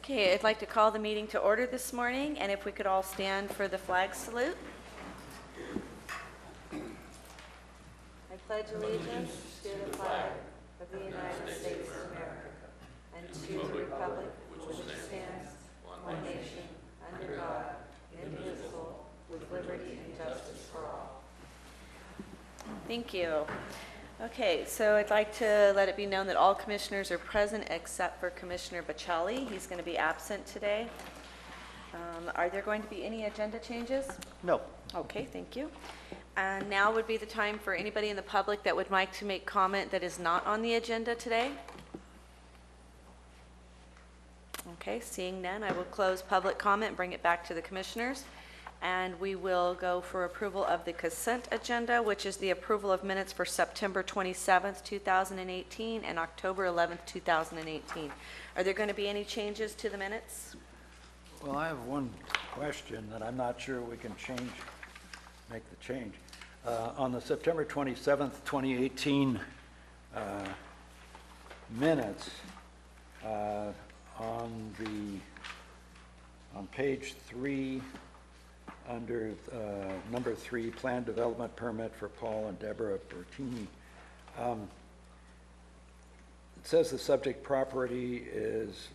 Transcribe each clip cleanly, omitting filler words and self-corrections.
Okay, I'd like to call the meeting to order this morning, and if we could all stand for the flag salute. I pledge allegiance to the flag of the United States of America and to the republic which stands one nation under God, indivisible, with liberty and justice for all. Thank you. Okay, so I'd like to let it be known that all commissioners are present except for Commissioner Baccelli. He's going to be absent today. Are there going to be any agenda changes? No. Okay, thank you. And now would be the time for anybody in the public that would like to make comment that is not on the agenda today. Okay, seeing none, I will close public comment and bring it back to the commissioners. And we will go for approval of the consent agenda, which is the approval of minutes for September 27th, 2018 and October 11th, 2018. Are there going to be any changes to the minutes? Well, I have one question that I'm not sure we can make the change. On the September 27th, 2018 minutes, on page 3, under number 3, plan development permit for Paul and Deborah Bertini. It says the subject property is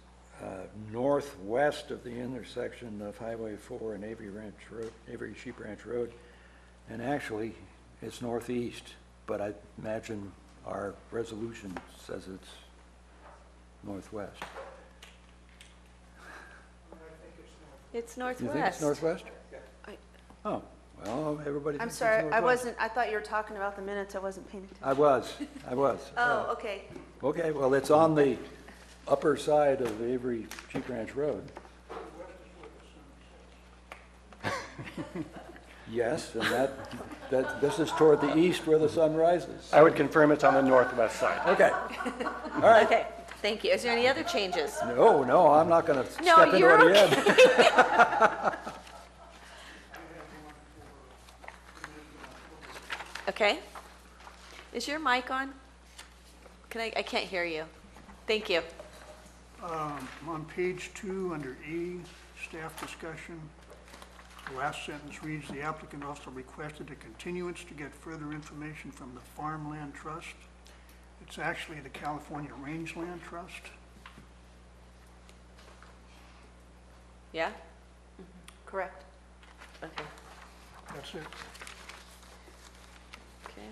northwest of the intersection of Highway 4 and Avery Sheep Ranch Road, and actually it's northeast, but I imagine our resolution says it's northwest. It's northwest. You think it's northwest? Oh, well, everybody. I'm sorry, I thought you were talking about the minutes. I wasn't paying attention. I was. Oh, okay. Okay, well, it's on the upper side of Avery Sheep Ranch Road. Yes, and that this is toward the east where the sun rises. I would confirm it's on the northwest side. Okay, all right. Okay, thank you. Is there any other changes? No, I'm not going to No, step into you're it again. Okay. Is your mic on? I can't hear you. Thank you. On page 2, under E, staff discussion, the last sentence reads, the applicant also requested a continuance to get further information from the Farmland Trust. It's actually the California Rangeland Trust. Yeah? Correct. Okay. That's it. Okay.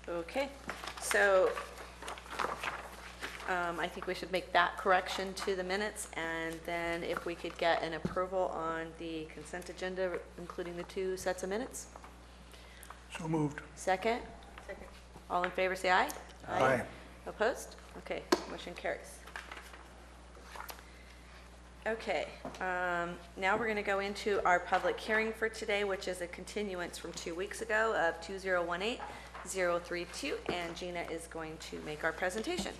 Okay, so I think we should make that correction to the minutes, and then if we could get an approval on the consent agenda, including the 2 sets of minutes. So moved. Second? Second. All in favor, say aye. Aye. Opposed? Okay, motion carries. Okay, now we're going to go into our public hearing for today, which is a continuance from 2 weeks ago of 2018-032, and Gina is going to make our presentation.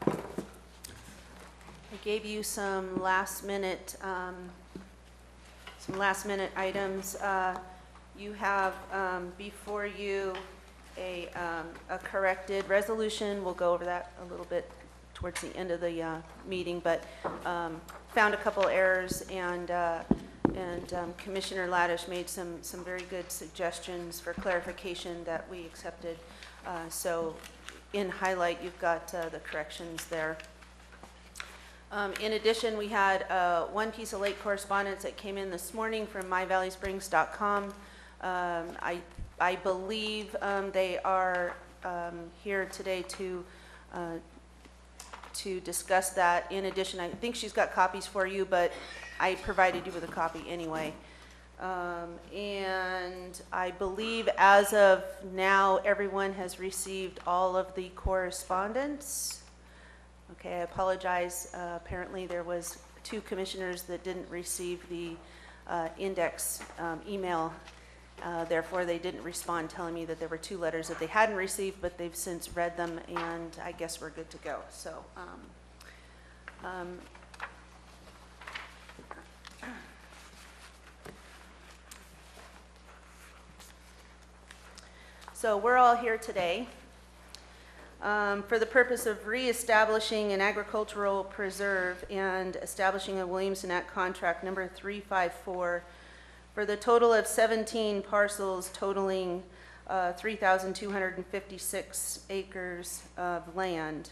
I gave you some last minute items. You have before you a corrected resolution. We'll go over that a little bit towards the end of the meeting, but found a couple errors, and Commissioner Laddish made some very good suggestions for clarification that we accepted. So in highlight, you've got the corrections there. In addition, we had one piece of late correspondence that came in this morning from myvalleysprings.com. I believe they are here today to discuss that. In addition, I think she's got copies for you, but I provided you with a copy anyway. And I believe as of now, everyone has received all of the correspondence. Okay, I apologize. Apparently there was 2 commissioners that didn't receive the index email. Therefore, they didn't respond telling me that there were 2 letters that they hadn't received, but they've since read them, and I guess we're good to go. So, So we're all here today for the purpose of reestablishing an agricultural preserve and establishing a Williamson Act contract number 354 for the total of 17 parcels totaling 3,256 acres of land.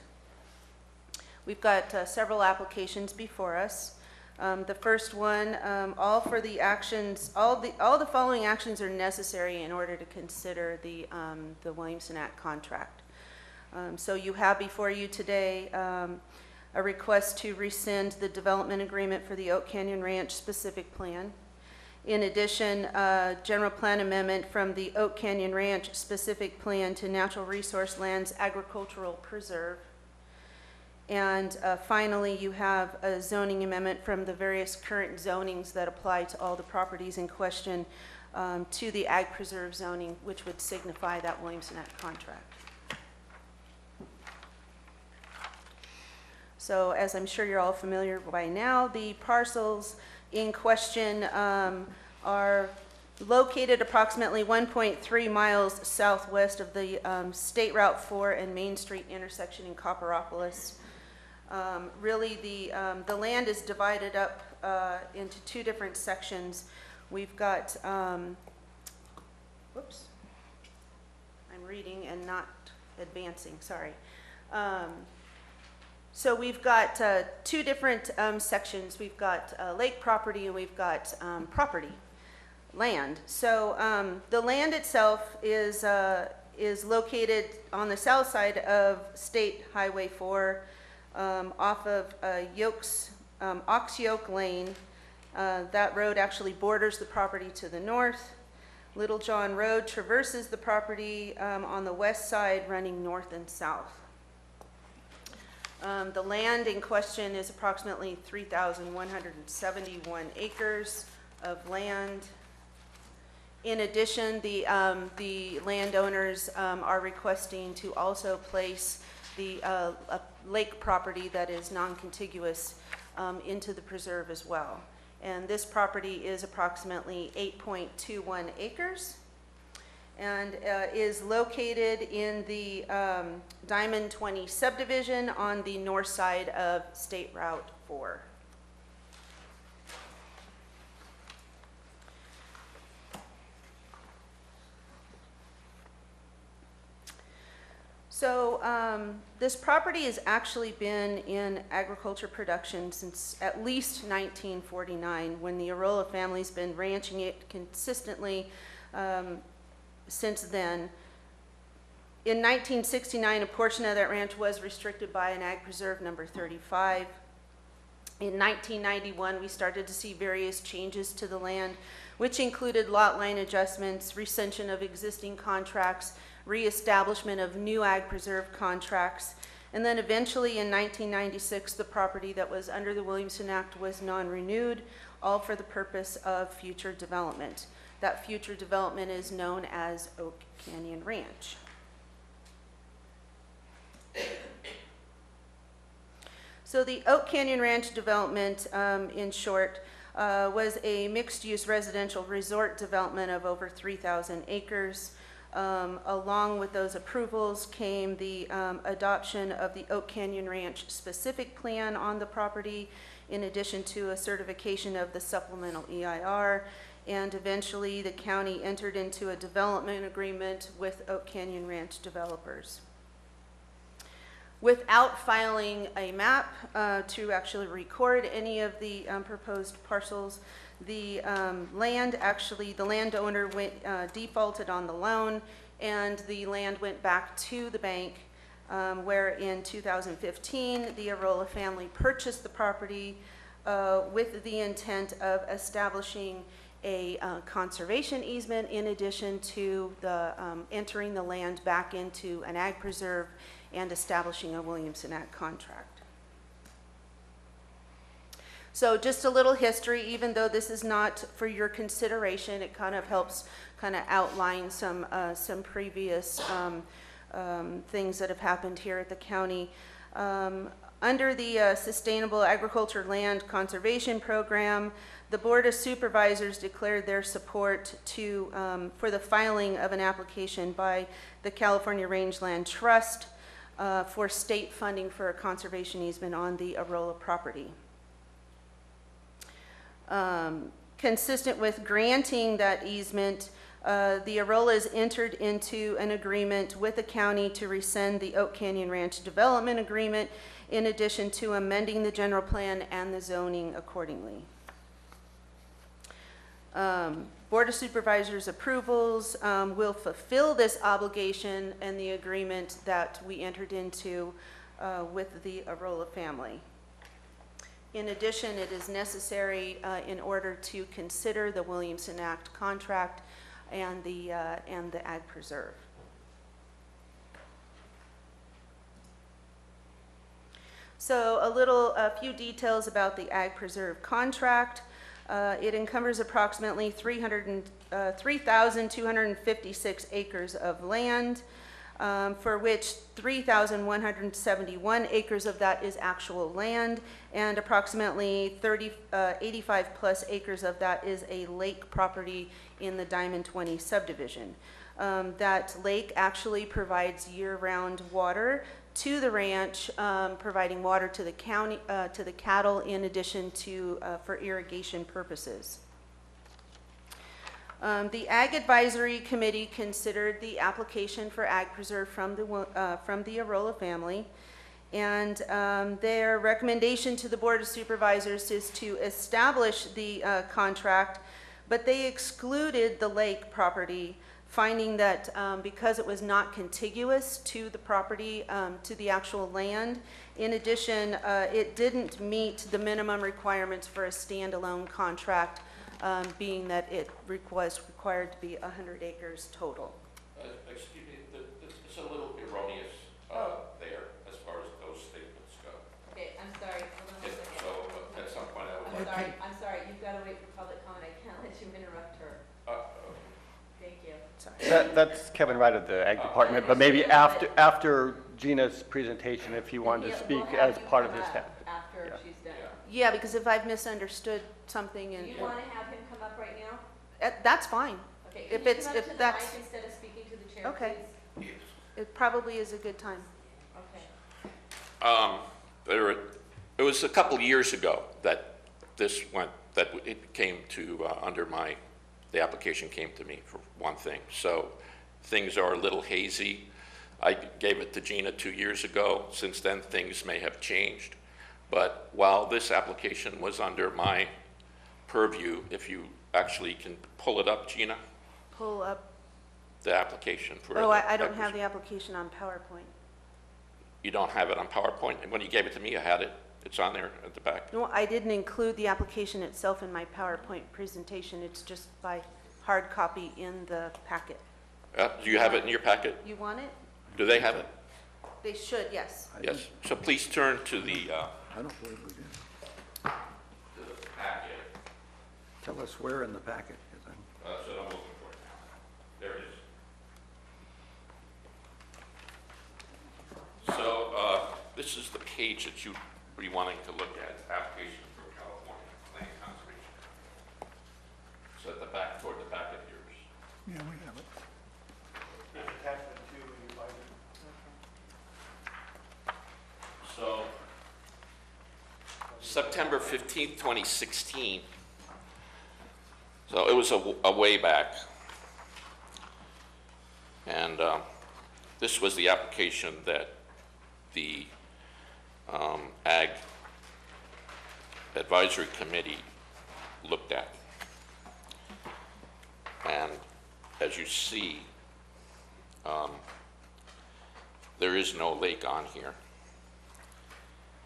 We've got several applications before us. The first one, all the following actions are necessary in order to consider the Williamson Act contract. So you have before you today a request to rescind the development agreement for the Oak Canyon Ranch specific plan. In addition, general plan amendment from the Oak Canyon Ranch specific plan to Natural Resource Lands Agricultural Preserve. And finally, you have a zoning amendment from the various current zonings that apply to all the properties in question to the Ag Preserve zoning, which would signify that Williamson Act contract. So as I'm sure you're all familiar by now, the parcels in question are located approximately 1.3 miles southwest of the State Route 4 and Main Street intersection in Copperopolis. Really, the land is divided up into two different sections. We've got, whoops, I'm reading and not advancing, sorry. So we've got two different sections. We've got lake property and we've got land. So the land itself is located on the south side of State Highway 4 off of Ox Yoke Lane. That road actually borders the property to the north. Little John Road traverses the property on the west side, running north and south. The land in question is approximately 3,171 acres of land. In addition, the landowners are requesting to also place the lake property that is non-contiguous into the preserve as well. And this property is approximately 8.21 acres. And is located in the Diamond 20 subdivision on the north side of State Route 4. So this property has actually been in agriculture production since at least 1949, when the Arola family's been ranching it consistently since then. In 1969, a portion of that ranch was restricted by an Ag Preserve number 35. In 1991, we started to see various changes to the land, which included lot line adjustments, rescission of existing contracts, reestablishment of new Ag Preserve contracts, and then eventually in 1996, the property that was under the Williamson Act was non-renewed, all for the purpose of future development. That future development is known as Oak Canyon Ranch. So the Oak Canyon Ranch development, in short, was a mixed-use residential resort development of over 3,000 acres. Along with those approvals came the adoption of the Oak Canyon Ranch specific plan on the property, in addition to a certification of the supplemental EIR. And eventually the county entered into a development agreement with Oak Canyon Ranch developers. Without filing a map to actually record any of the proposed parcels, the landowner defaulted on the loan, and the land went back to the bank, where in 2015, the Arola family purchased the property with the intent of establishing a conservation easement, in addition to the entering the land back into an ag preserve and establishing a Williamson Act contract. So just a little history, even though this is not for your consideration, it kind of helps kind of outline some previous things that have happened here at the county. Under the Sustainable Agriculture Land Conservation Program, the Board of Supervisors declared their support for the filing of an application by the California Rangeland Trust for state funding for a conservation easement on the Arola property. Consistent with granting that easement, the Arolas entered into an agreement with the county to rescind the Oak Canyon Ranch Development Agreement, in addition to amending the general plan and the zoning accordingly. Board of Supervisors approvals will fulfill this obligation and the agreement that we entered into with the Arola family. In addition, it is necessary in order to consider the Williamson Act contract and the Ag Preserve. So a few details about the Ag Preserve contract. It encumbers approximately 3,256 acres of land, for which 3,171 acres of that is actual land, and approximately 85 plus acres of that is a lake property in the Diamond 20 subdivision. That lake actually provides year-round water to the ranch, providing water to the county, to the cattle, in addition to for irrigation purposes. The Ag Advisory Committee considered the application for Ag Preserve from the Arola family, and their recommendation to the Board of Supervisors is to establish the contract, but they excluded the lake property, finding that because it was not contiguous to the property, to the actual land. In addition, it didn't meet the minimum requirements for a standalone contract, being that it was required to be 100 acres total. Excuse me, it's a little erroneous there as far as those statements go. Okay, I'm sorry, hold on a second. So at some point I would I'm sorry, you've got to wait for public comment. I can't let you interrupt her. Thank you. That's Kevin Wright of the Ag Department, but maybe after Gina's presentation, if he wanted to speak as part of his staff. After she's done. Yeah, because if I've misunderstood something and Do you want to have him come up right now? that's fine. Okay, If can you it's- come up if to the that's- mic instead of speaking to the chair, Okay. please? It probably is a good time. Okay. It was a couple years ago that it came to, the application came to me for one thing. So things are a little hazy. I gave it to Gina 2 years ago. Since then, things may have changed. But while this application was under my purview, if you actually can pull it up, Gina, Pull up. the application for. Oh, I don't have the application on PowerPoint. You don't have it on PowerPoint? And when you gave it to me, I had it. It's on there at the back. No, I didn't include the application itself in my PowerPoint presentation. It's just by hard copy in the packet. Do you have it in your packet? You want it? Do they have it? They should, yes. Yes. So please turn to the I don't believe we do. packet. Tell us where in the packet, 'cause I'm- That's what I'm looking for now. There it is. So this is the page that you'd be wanting to look at, application for California Land Conservation. So at the back, toward the back of yours. Yeah, we have it. So September 15th, 2016. So it was a way back. And this was the application that the Ag Advisory Committee looked at. And as you see, there is no lake on here.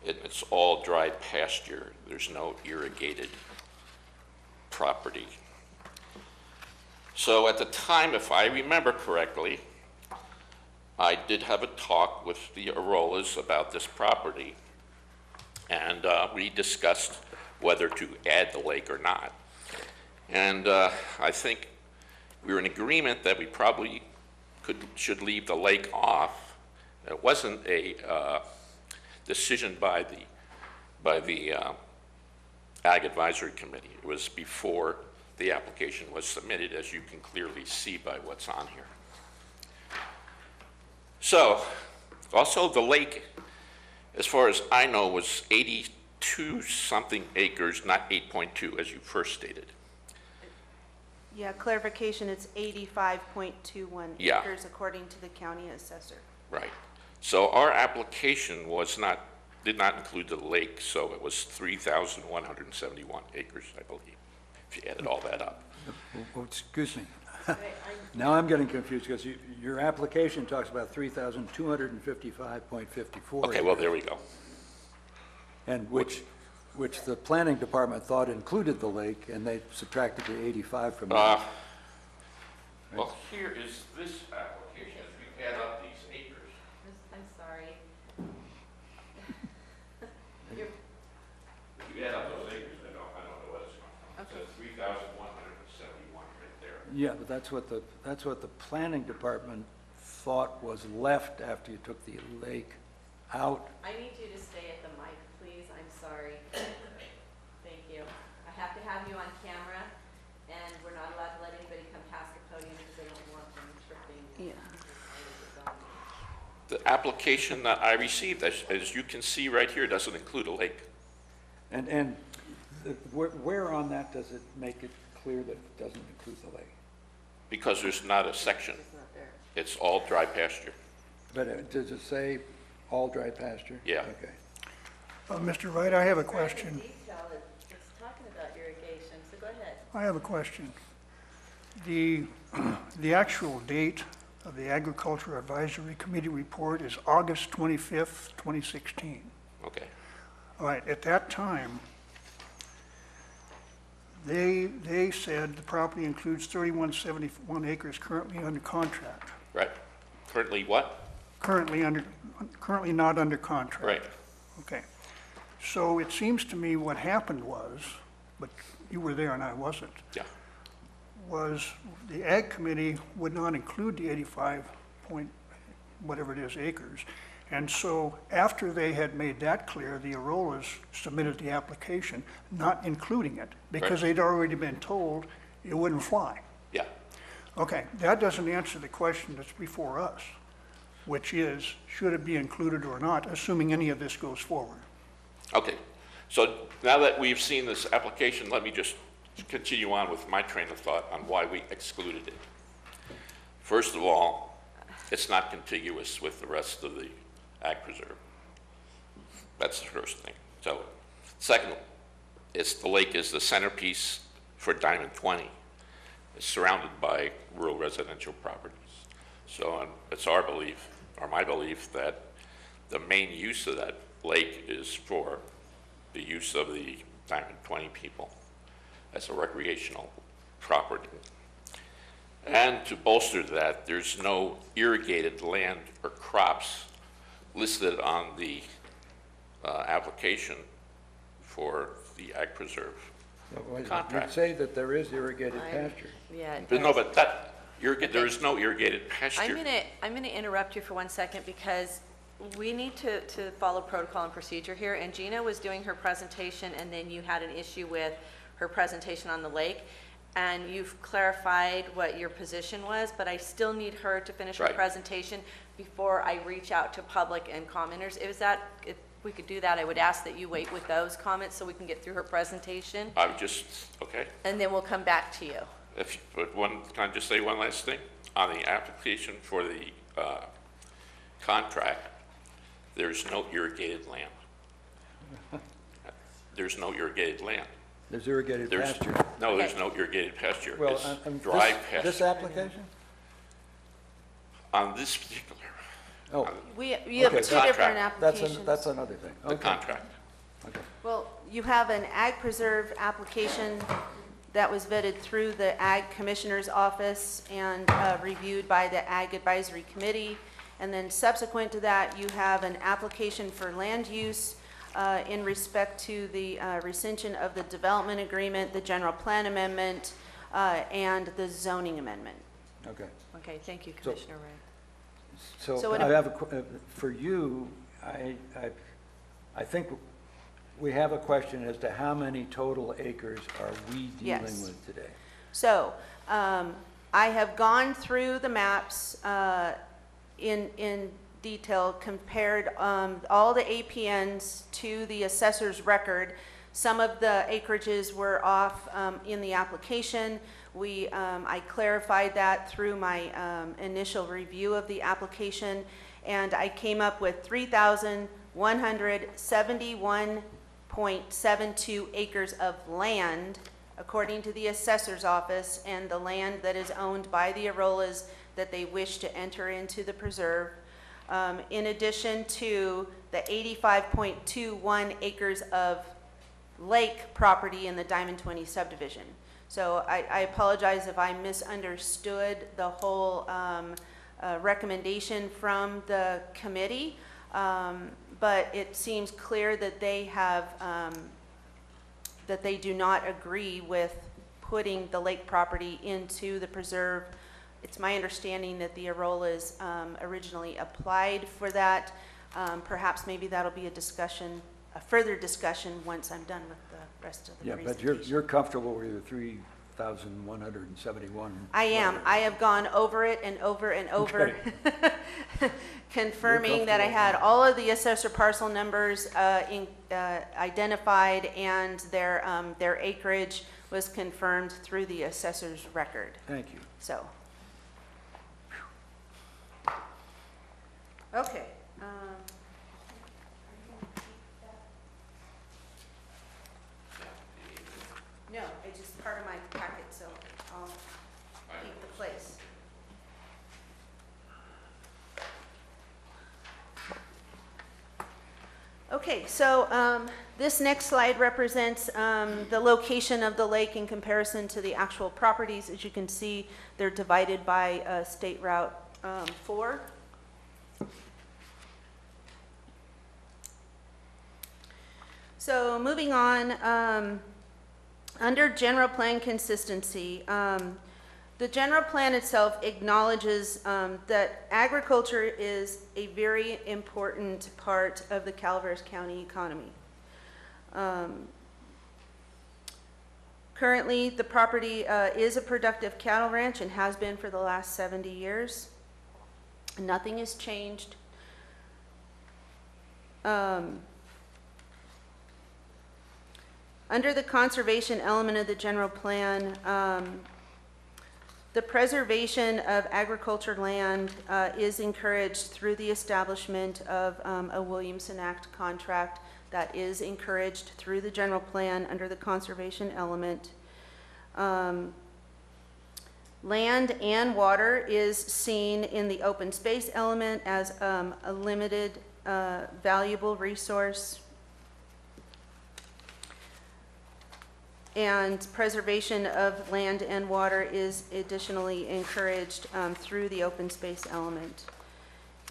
It's all dry pasture. There's no irrigated property. So at the time, if I remember correctly, I did have a talk with the Arolas about this property, and we discussed whether to add the lake or not. And I think we were in agreement that we probably should leave the lake off. It wasn't a decision by the Ag Advisory Committee. It was before the application was submitted, as you can clearly see by what's on here. So, also the lake, as far as I know, was 82-something acres, not 8.2, as you first stated. Yeah, clarification, it's 85.21 Yeah. acres according to the county assessor. Right. So our application did not include the lake, so it was 3,171 acres, I believe, if you added all that up. Oh, excuse me. Now I'm getting confused because your application talks about 3,255.54. Okay, well, there we go. And which the planning department thought included the lake, and they subtracted the 85 from that. Well, here is this application, as we add up these acres. I'm sorry. If you add up those acres, I don't know what it's going from. It says 3,171 right there. Yeah, but that's what the planning department thought was left after you took the lake out. I need you to stay at the mic, please. I'm sorry. Thank you. I have to have you on camera, and we're not allowed to let anybody come past the podium because they don't want them tripping. Yeah. The application that I received, as you can see right here, doesn't include a lake. And where on that does it make it clear that it doesn't include the lake? Because there's not a section. It's not there. It's all dry pasture. But does it say all dry pasture? Yeah. Okay. Mr. Wright, I have a question. Detail, it's talking about irrigation, so go ahead. I have a question. The actual date of the Agriculture Advisory Committee report is August 25th, 2016. Okay. All right, at that time, they said the property includes 3171 acres currently under contract. Right. Currently what? Currently not under contract. Right. Okay. So it seems to me what happened was, but you were there and I wasn't, Yeah. was the Ag Committee would not include the 85 point whatever it is acres. And so after they had made that clear, the Arollas submitted the application, not including it, because Right. they'd already been told it wouldn't fly. Yeah. Okay, that doesn't answer the question that's before us, which is, should it be included or not, assuming any of this goes forward? Okay. So now that we've seen this application, let me just continue on with my train of thought on why we excluded it. First of all, it's not contiguous with the rest of the Ag Preserve. That's the first thing. So, second, the lake is the centerpiece for Diamond 20. It's surrounded by rural residential properties. So it's our belief, or my belief, that the main use of that lake is for the use of the Diamond 20 people as a recreational property. And to bolster that, there's no irrigated land or crops listed on the application for the Ag Preserve contract. You say that there is irrigated pasture. Yeah. it But no, does. but there is no irrigated pasture. I'm gonna interrupt you for 1 second because we need to follow protocol and procedure here. And Gina was doing her presentation and then you had an issue with her presentation on the lake. And you've clarified what your position was, but I still need her to finish her Right. presentation before I reach out to public and commenters. If we could do that, I would ask that you wait with those comments so we can get through her presentation. I would just, okay. And then we'll come back to you. Can I just say one last thing? On the application for the contract, there's no irrigated land. There's no irrigated land. There's irrigated pasture. No, there's no irrigated pasture. Well, It's dry this pasture. application? On this particular, Oh, We have two Okay. different Contract. applications. that's another thing. the Okay. contract. Okay. Well, you have an Ag Preserve application that was vetted through the Ag Commissioner's Office and reviewed by the Ag Advisory Committee. And then subsequent to that, you have an application for land use in respect to the rescission of the development agreement, the general plan amendment, and the zoning amendment. Okay. Okay, thank you, So- Commissioner Ray. So So I have for you, I think we have a question as to how many total acres are we dealing Yes. with today? So, I have gone through the maps in detail, compared all the APNs to the assessor's record. Some of the acreages were off in the application. I clarified that through my initial review of the application, and I came up with 3,171.72 acres of land, according to the assessor's office, and the land that is owned by the Arollas that they wish to enter into the preserve, in addition to the 85.21 acres of lake property in the Diamond 20 subdivision. So I apologize if I misunderstood the whole recommendation from the committee, but it seems clear that they have that they do not agree with putting the lake property into the preserve. It's my understanding that the Arollas originally applied for that. Perhaps maybe that'll be a further discussion once I'm done with the rest of the Yeah, presentation. but you're comfortable with the 3,171? I am. I have gone over it and over and over, confirming that I had all of the assessor parcel numbers identified, and their acreage was confirmed through the assessor's record. Thank you. So, okay. No, it's just part of my packet, so I'll keep the place. Okay, so this next slide represents the location of the lake in comparison to the actual properties. As you can see, they're divided by State Route 4. So moving on, under general plan consistency, the general plan itself acknowledges that agriculture is a very important part of the Calaveras County economy. Currently, the property is a productive cattle ranch and has been for the last 70 years. Nothing has changed. Under the conservation element of the general plan, the preservation of agriculture land is encouraged through the establishment of a Williamson Act contract that is encouraged through the general plan under the conservation element. Land and water is seen in the open space element as a limited, valuable resource. And preservation of land and water is additionally encouraged through the open space element.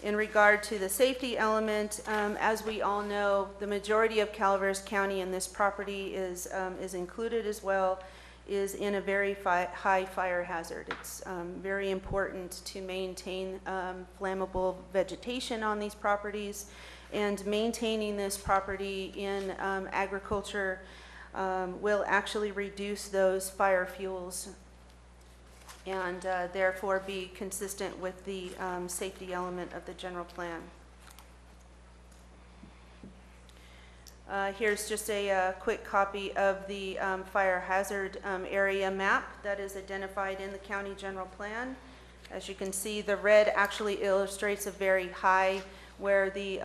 In regard to the safety element, as we all know, the majority of Calaveras County, and this property is included as well, is in a very high fire hazard. It's very important to maintain flammable vegetation on these properties, and maintaining this property in agriculture will actually reduce those fire fuels and therefore be consistent with the safety element of the general plan. Here's just a quick copy of the fire hazard area map that is identified in the county general plan. As you can see, the red actually illustrates a very high, where the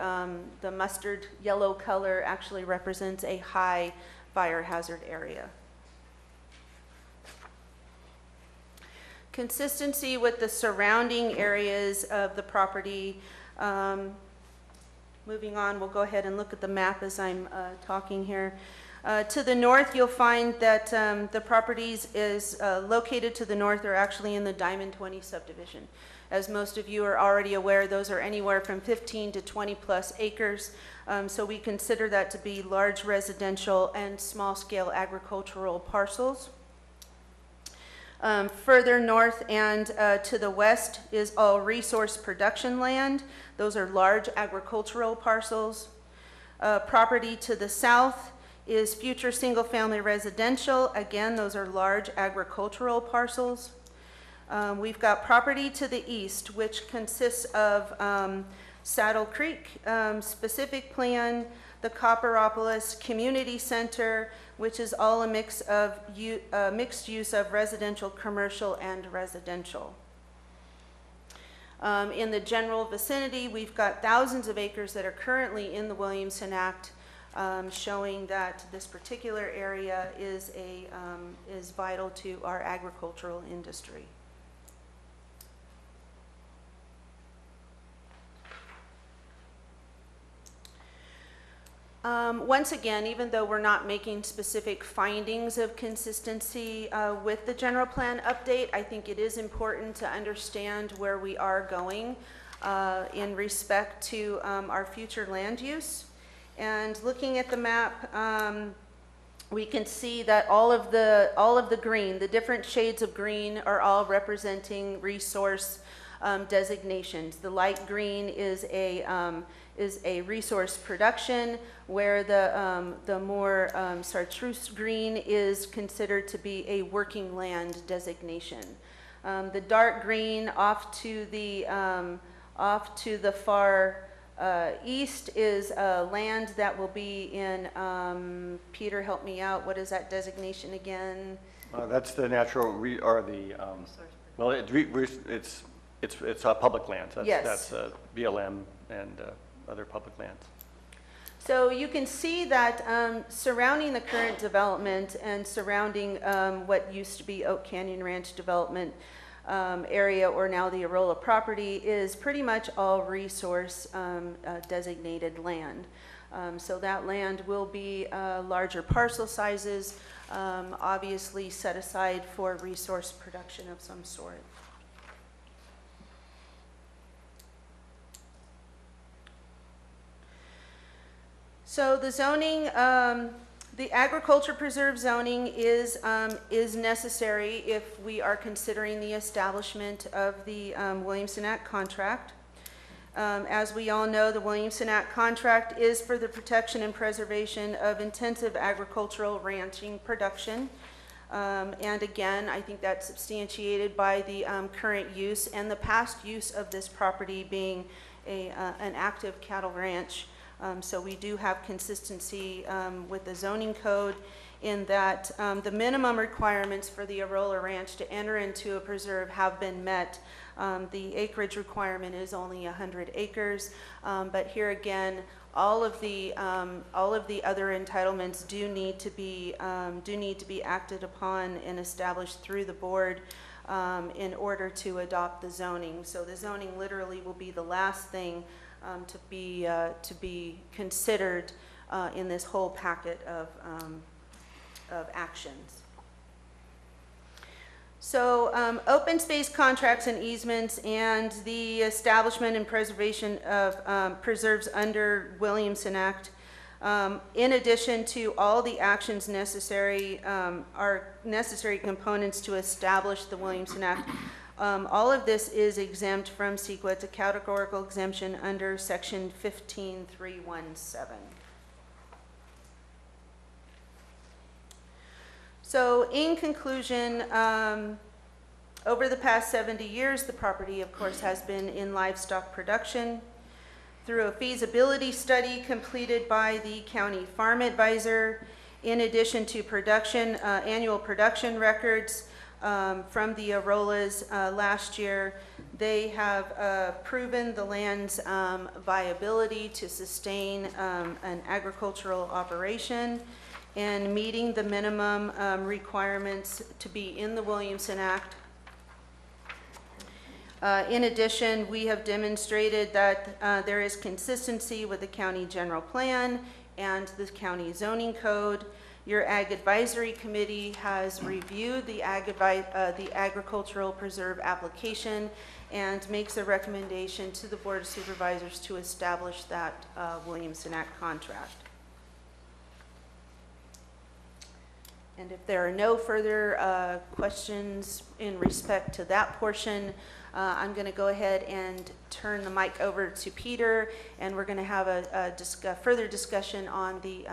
mustard yellow color actually represents a high fire hazard area. Consistency with the surrounding areas of the property. Moving on, we'll go ahead and look at the map as I'm talking here. To the north, you'll find that the properties is located to the north are actually in the Diamond 20 subdivision. As most of you are already aware, those are anywhere from 15 to 20 plus acres. So we consider that to be large residential and small scale agricultural parcels. Further north and to the west is all resource production land. Those are large agricultural parcels. Property to the south is future single-family residential. Again, those are large agricultural parcels. We've got property to the east, which consists of Saddle Creek specific plan, the Copperopolis Community Center, which is all a mixed use of residential, commercial, and residential. In the general vicinity, we've got thousands of acres that are currently in the Williamson Act, showing that this particular area is vital to our agricultural industry. Once again, even though we're not making specific findings of consistency with the general plan update, I think it is important to understand where we are going in respect to our future land use. And looking at the map, we can see that all of the green, the different shades of green, are all representing resource designations. The light green is a resource production, where the more chartreuse green is considered to be a working land designation. The dark green off to the far east is land that will be in, Peter, help me out, what is that designation again? That's the natural, well, it's public lands. Yes. That's BLM and other public lands. So you can see that surrounding the current development and surrounding what used to be Oak Canyon Ranch development area, or now the Arola property, is pretty much all resource designated land. So that land will be larger parcel sizes, obviously set aside for resource production of some sort. So the zoning, the agriculture preserve zoning is necessary if we are considering the establishment of the Williamson Act contract. As we all know, the Williamson Act contract is for the protection and preservation of intensive agricultural ranching production. And again, I think that's substantiated by the current use and the past use of this property being an active cattle ranch. So we do have consistency with the zoning code in that the minimum requirements for the Arola Ranch to enter into a preserve have been met. The acreage requirement is only 100 acres, but here again, all of the other entitlements do need to be acted upon and established through the board in order to adopt the zoning. So the zoning literally will be the last thing to be considered in this whole packet of actions. So open space contracts and easements and the establishment and preservation of preserves under Williamson Act, in addition to all the actions necessary, are necessary components to establish the Williamson Act. All of this is exempt from CEQA. It's a categorical exemption under section 15317. So in conclusion, over the past 70 years, the property, of course, has been in livestock production. Through a feasibility study completed by the county farm advisor, in addition to production, annual production records from the Arolas last year, they have proven the land's viability to sustain an agricultural operation and meeting the minimum requirements to be in the Williamson Act. In addition, we have demonstrated that there is consistency with the county general plan and the county zoning code. Your Ag Advisory Committee has reviewed the agricultural preserve application and makes a recommendation to the Board of Supervisors to establish that Williamson Act contract. And if there are no further questions in respect to that portion, I'm going to go ahead and turn the mic over to Peter, and we're going to have a further discussion on the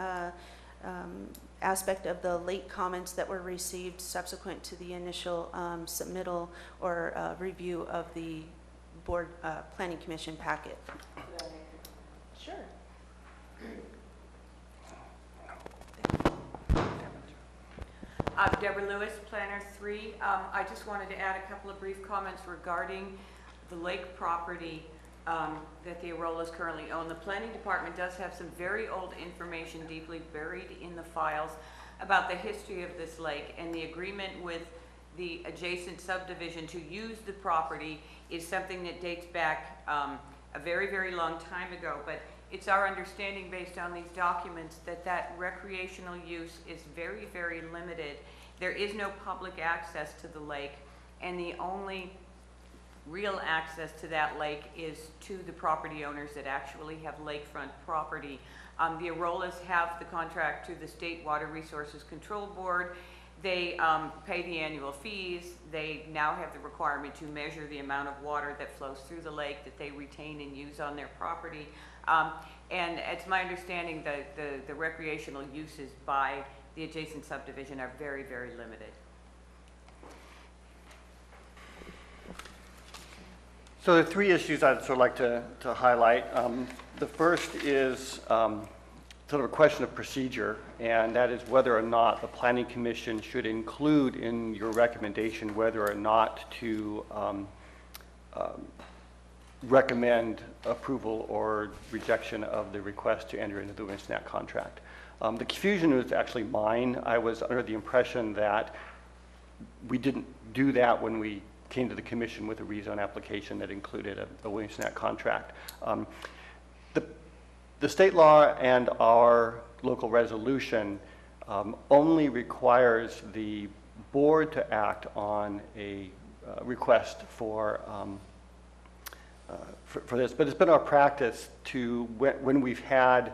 aspect of the late comments that were received subsequent to the initial submittal or review of the Board Planning Commission packet. Sure. Deborah Lewis, Planner 3. I just wanted to add a couple of brief comments regarding the lake property that the Arollas currently own. The Planning Department does have some very old information deeply buried in the files about the history of this lake, and the agreement with the adjacent subdivision to use the property is something that dates back a very, very long time ago. But it's our understanding, based on these documents, that that recreational use is very, very limited. There is no public access to the lake, and the only real access to that lake is to the property owners that actually have lakefront property. The Arollas have the contract to the State Water Resources Control Board. They pay the annual fees. They now have the requirement to measure the amount of water that flows through the lake that they retain and use on their property. And it's my understanding that the recreational uses by the adjacent subdivision are very, very limited. So there are three issues I'd sort of like to highlight. The first is sort of a question of procedure, and that is whether or not the Planning Commission should include in your recommendation whether or not to recommend approval or rejection of the request to enter into the WinSNAC contract. The confusion was actually mine. I was under the impression that we didn't do that when we came to the commission with a rezone application that included a WinSNAC contract. The state law and our local resolution only requires the board to act on a request for this, but it's been our practice to, when we've had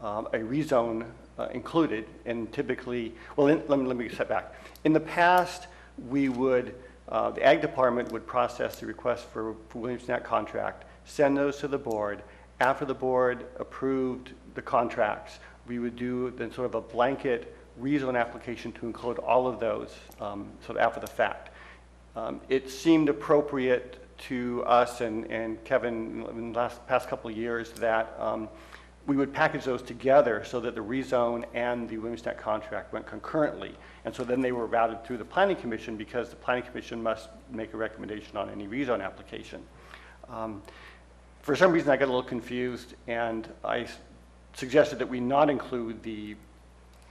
a rezone included, and typically, well, let me step back. In the past, we would, the Ag Department would process the request for WinSNAC contract, send those to the board. After the board approved the contracts, we would do then sort of a blanket rezone application to include all of those sort of after the fact. It seemed appropriate to us and Kevin in the past couple of years that we would package those together so that the rezone and the WinSNAC contract went concurrently. And so then they were routed through the Planning Commission, because the Planning Commission must make a recommendation on any rezone application. For some reason, I got a little confused, and I suggested that we not include the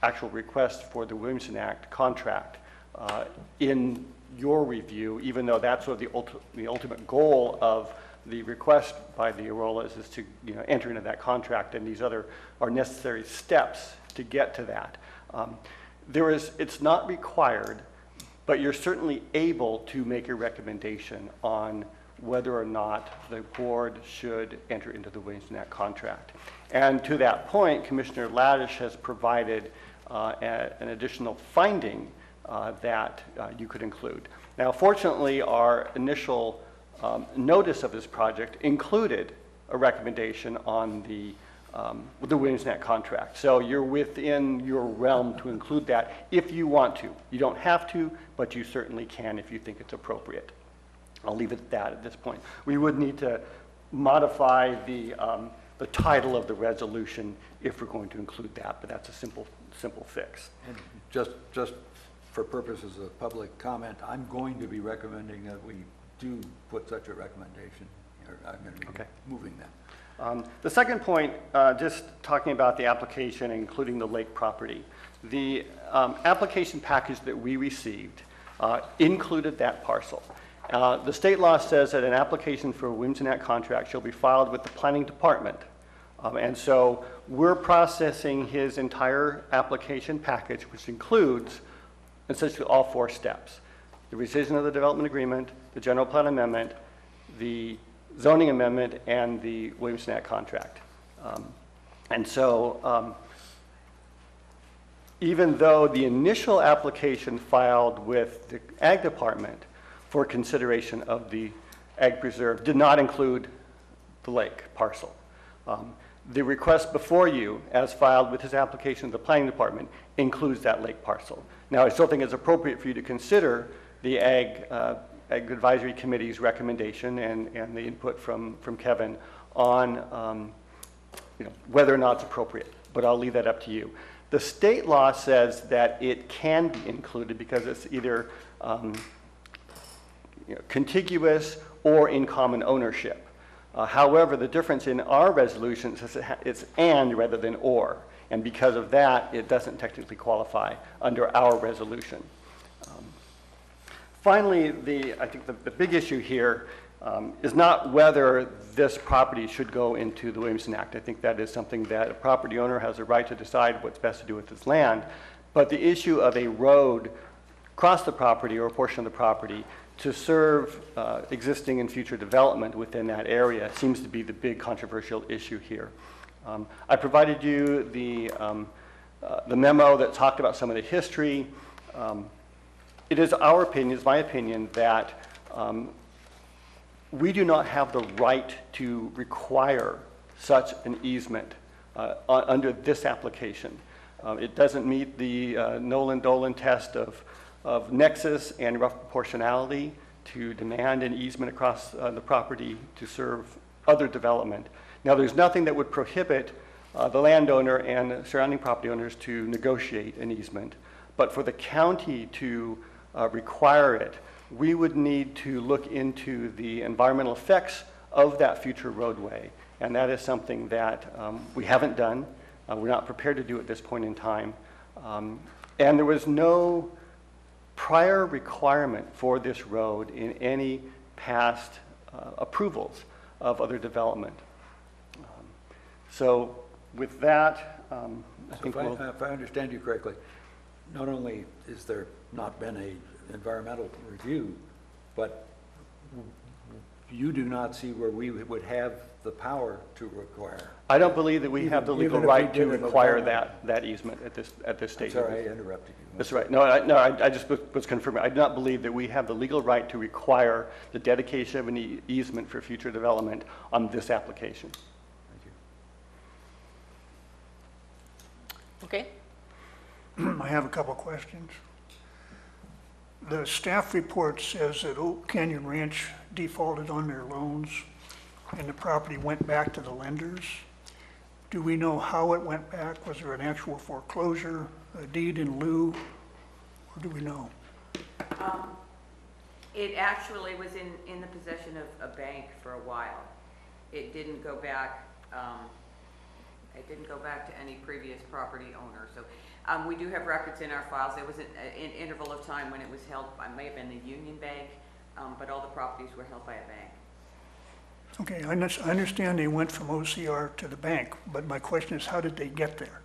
actual request for the WinSNAC contract in your review, even though that's sort of the ultimate goal of the request by the Arollas is to enter into that contract, and these other are necessary steps to get to that. It's not required, but you're certainly able to make a recommendation on whether or not the board should enter into the WinSNAC contract. And to that point, Commissioner Laddish has provided an additional finding that you could include. Now, fortunately, our initial notice of this project included a recommendation on the WinSNAC contract. So you're within your realm to include that if you want to. You don't have to, but you certainly can if you think it's appropriate. I'll leave it at that at this point. We would need to modify the title of the resolution if we're going to include that, but that's a simple fix. And just for purposes of public comment, I'm going to be recommending that we do put such a recommendation. I'm going to be moving that. The second point, just talking about the application, including the lake property. The application package that we received included that parcel. The state law says that an application for a WinSNAC contract shall be filed with the Planning Department. And so we're processing his entire application package, which includes essentially all four steps: the rescission of the development agreement, the general plan amendment, the zoning amendment, and the WinSNAC contract. And so even though the initial application filed with the Ag Department for consideration of the Ag Preserve did not include the lake parcel. The request before you, as filed with his application to the Planning Department, includes that lake parcel. Now, I still think it's appropriate for you to consider the Ag Advisory Committee's recommendation and the input from Kevin on whether or not it's appropriate, but I'll leave that up to you. The state law says that it can be included because it's either contiguous or in common ownership. However, the difference in our resolution is it's and rather than or, and because of that, it doesn't technically qualify under our resolution. Finally, I think the big issue here is not whether this property should go into the Williamson Act. I think that is something that a property owner has a right to decide what's best to do with his land. But the issue of a road across the property or a portion of the property to serve existing and future development within that area seems to be the big controversial issue here. I provided you the memo that talked about some of the history. It is our opinion, it's my opinion, that we do not have the right to require such an easement under this application. It doesn't meet the Nolan-Dolan test of nexus and rough proportionality to demand an easement across the property to serve other development. Now, there's nothing that would prohibit the landowner and surrounding property owners to negotiate an easement, but for the county to require it, we would need to look into the environmental effects of that future roadway, and that is something that we haven't done. We're not prepared to do at this point in time, and there was no prior requirement for this road in any past approvals of other development. So with that, I think if I understand you correctly, not only is there not been an environmental review, but you do not see where we would have the power to require. I don't believe that we have the legal even if we right to did it require without- that easement at this stage. Sorry, I interrupted you. That's right. No, I just was confirming. I do not believe that we have the legal right to require the dedication of an easement for future development on this application. Thank you. Okay. I have a couple questions. The staff report says that Oak Canyon Ranch defaulted on their loans and the property went back to the lenders. Do we know how it went back? Was there an actual foreclosure, a deed in lieu, or do we know? It actually was in the possession of a bank for a while. It didn't go back, to any previous property owner. So we do have records in our files. There was an interval of time when it was held, it may have been the Union Bank, but all the properties were held by a bank. Okay, I understand they went from OCR to the bank, but my question is, how did they get there?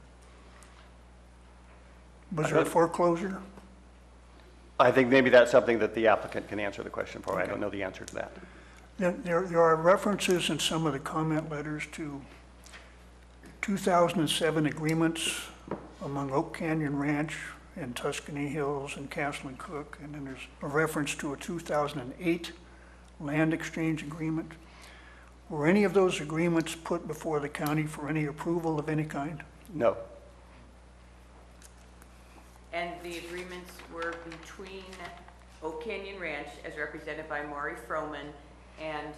Was there a foreclosure? I think maybe that's something that the applicant can answer the question for. I don't know the answer to that. There are references in some of the comment letters to 2007 agreements among Oak Canyon Ranch and Tuscany Hills and Castle and Cook, and then there's a reference to a 2008 land exchange agreement. Were any of those agreements put before the county for any approval of any kind? No. And the agreements were between Oak Canyon Ranch, as represented by Maury Froman, and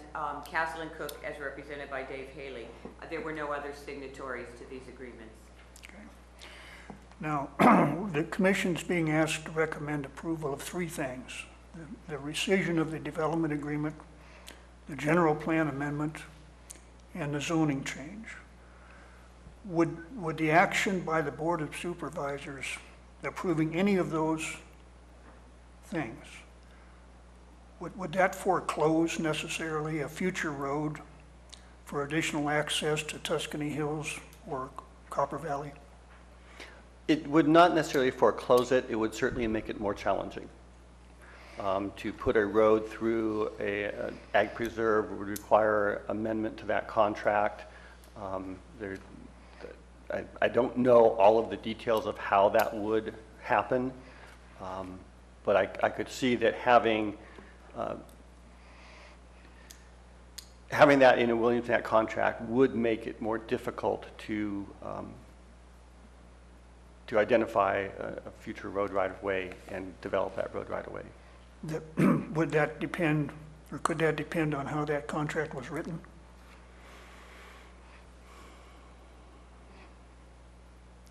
Castle and Cook, as represented by Dave Haley. There were no other signatories to these agreements. Okay. Now, the commission's being asked to recommend approval of three things: the rescission of the development agreement, the general plan amendment, and the zoning change. Would the action by the Board of Supervisors approving any of those things, would that foreclose necessarily a future road for additional access to Tuscany Hills or Copper Valley? It would not necessarily foreclose it. It would certainly make it more challenging. To put a road through an ag preserve would require amendment to that contract. I don't know all of the details of how that would happen, but I could see that having that in a Williams Act contract would make it more difficult to identify a future road right-of-way and develop that road right-of-way. Would that depend, or could that depend on how that contract was written?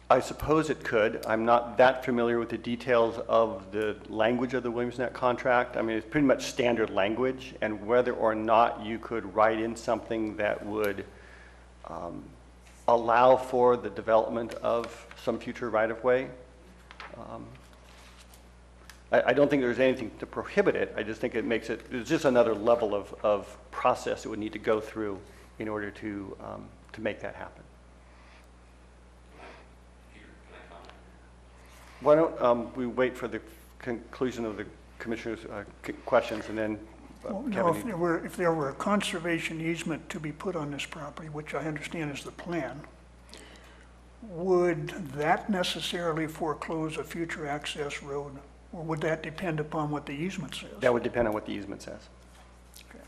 I suppose it could. I'm not that familiar with the details of the language of the Williams-Net contract. I mean, it's pretty much standard language, and whether or not you could write in something that would allow for the development of some future right-of-way. I don't think there's anything to prohibit it. I just think it makes it, it's just another level of process that would need to go through in order to make that happen. Why don't we wait for the conclusion of the commissioner's questions and then Well, Kevin, no, if there were a conservation easement to be put on this property, which I understand is the plan, would that necessarily foreclose a future access road? Or would that depend upon what the easement says? that would depend on what the easement says. Okay.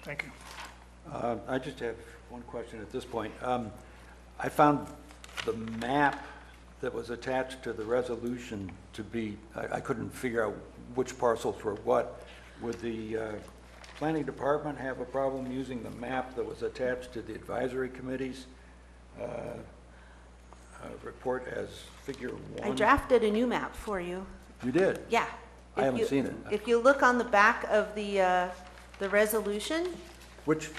Thank you. I just have one question at this point. I found the map that was attached to the resolution to be, I couldn't figure out which parcels were what. Would the planning department have a problem using the map that was attached to the advisory committee's report as figure 1? I drafted a new map for you. You did? Yeah. I If haven't you- seen it. If you look on the back of the resolution, Which?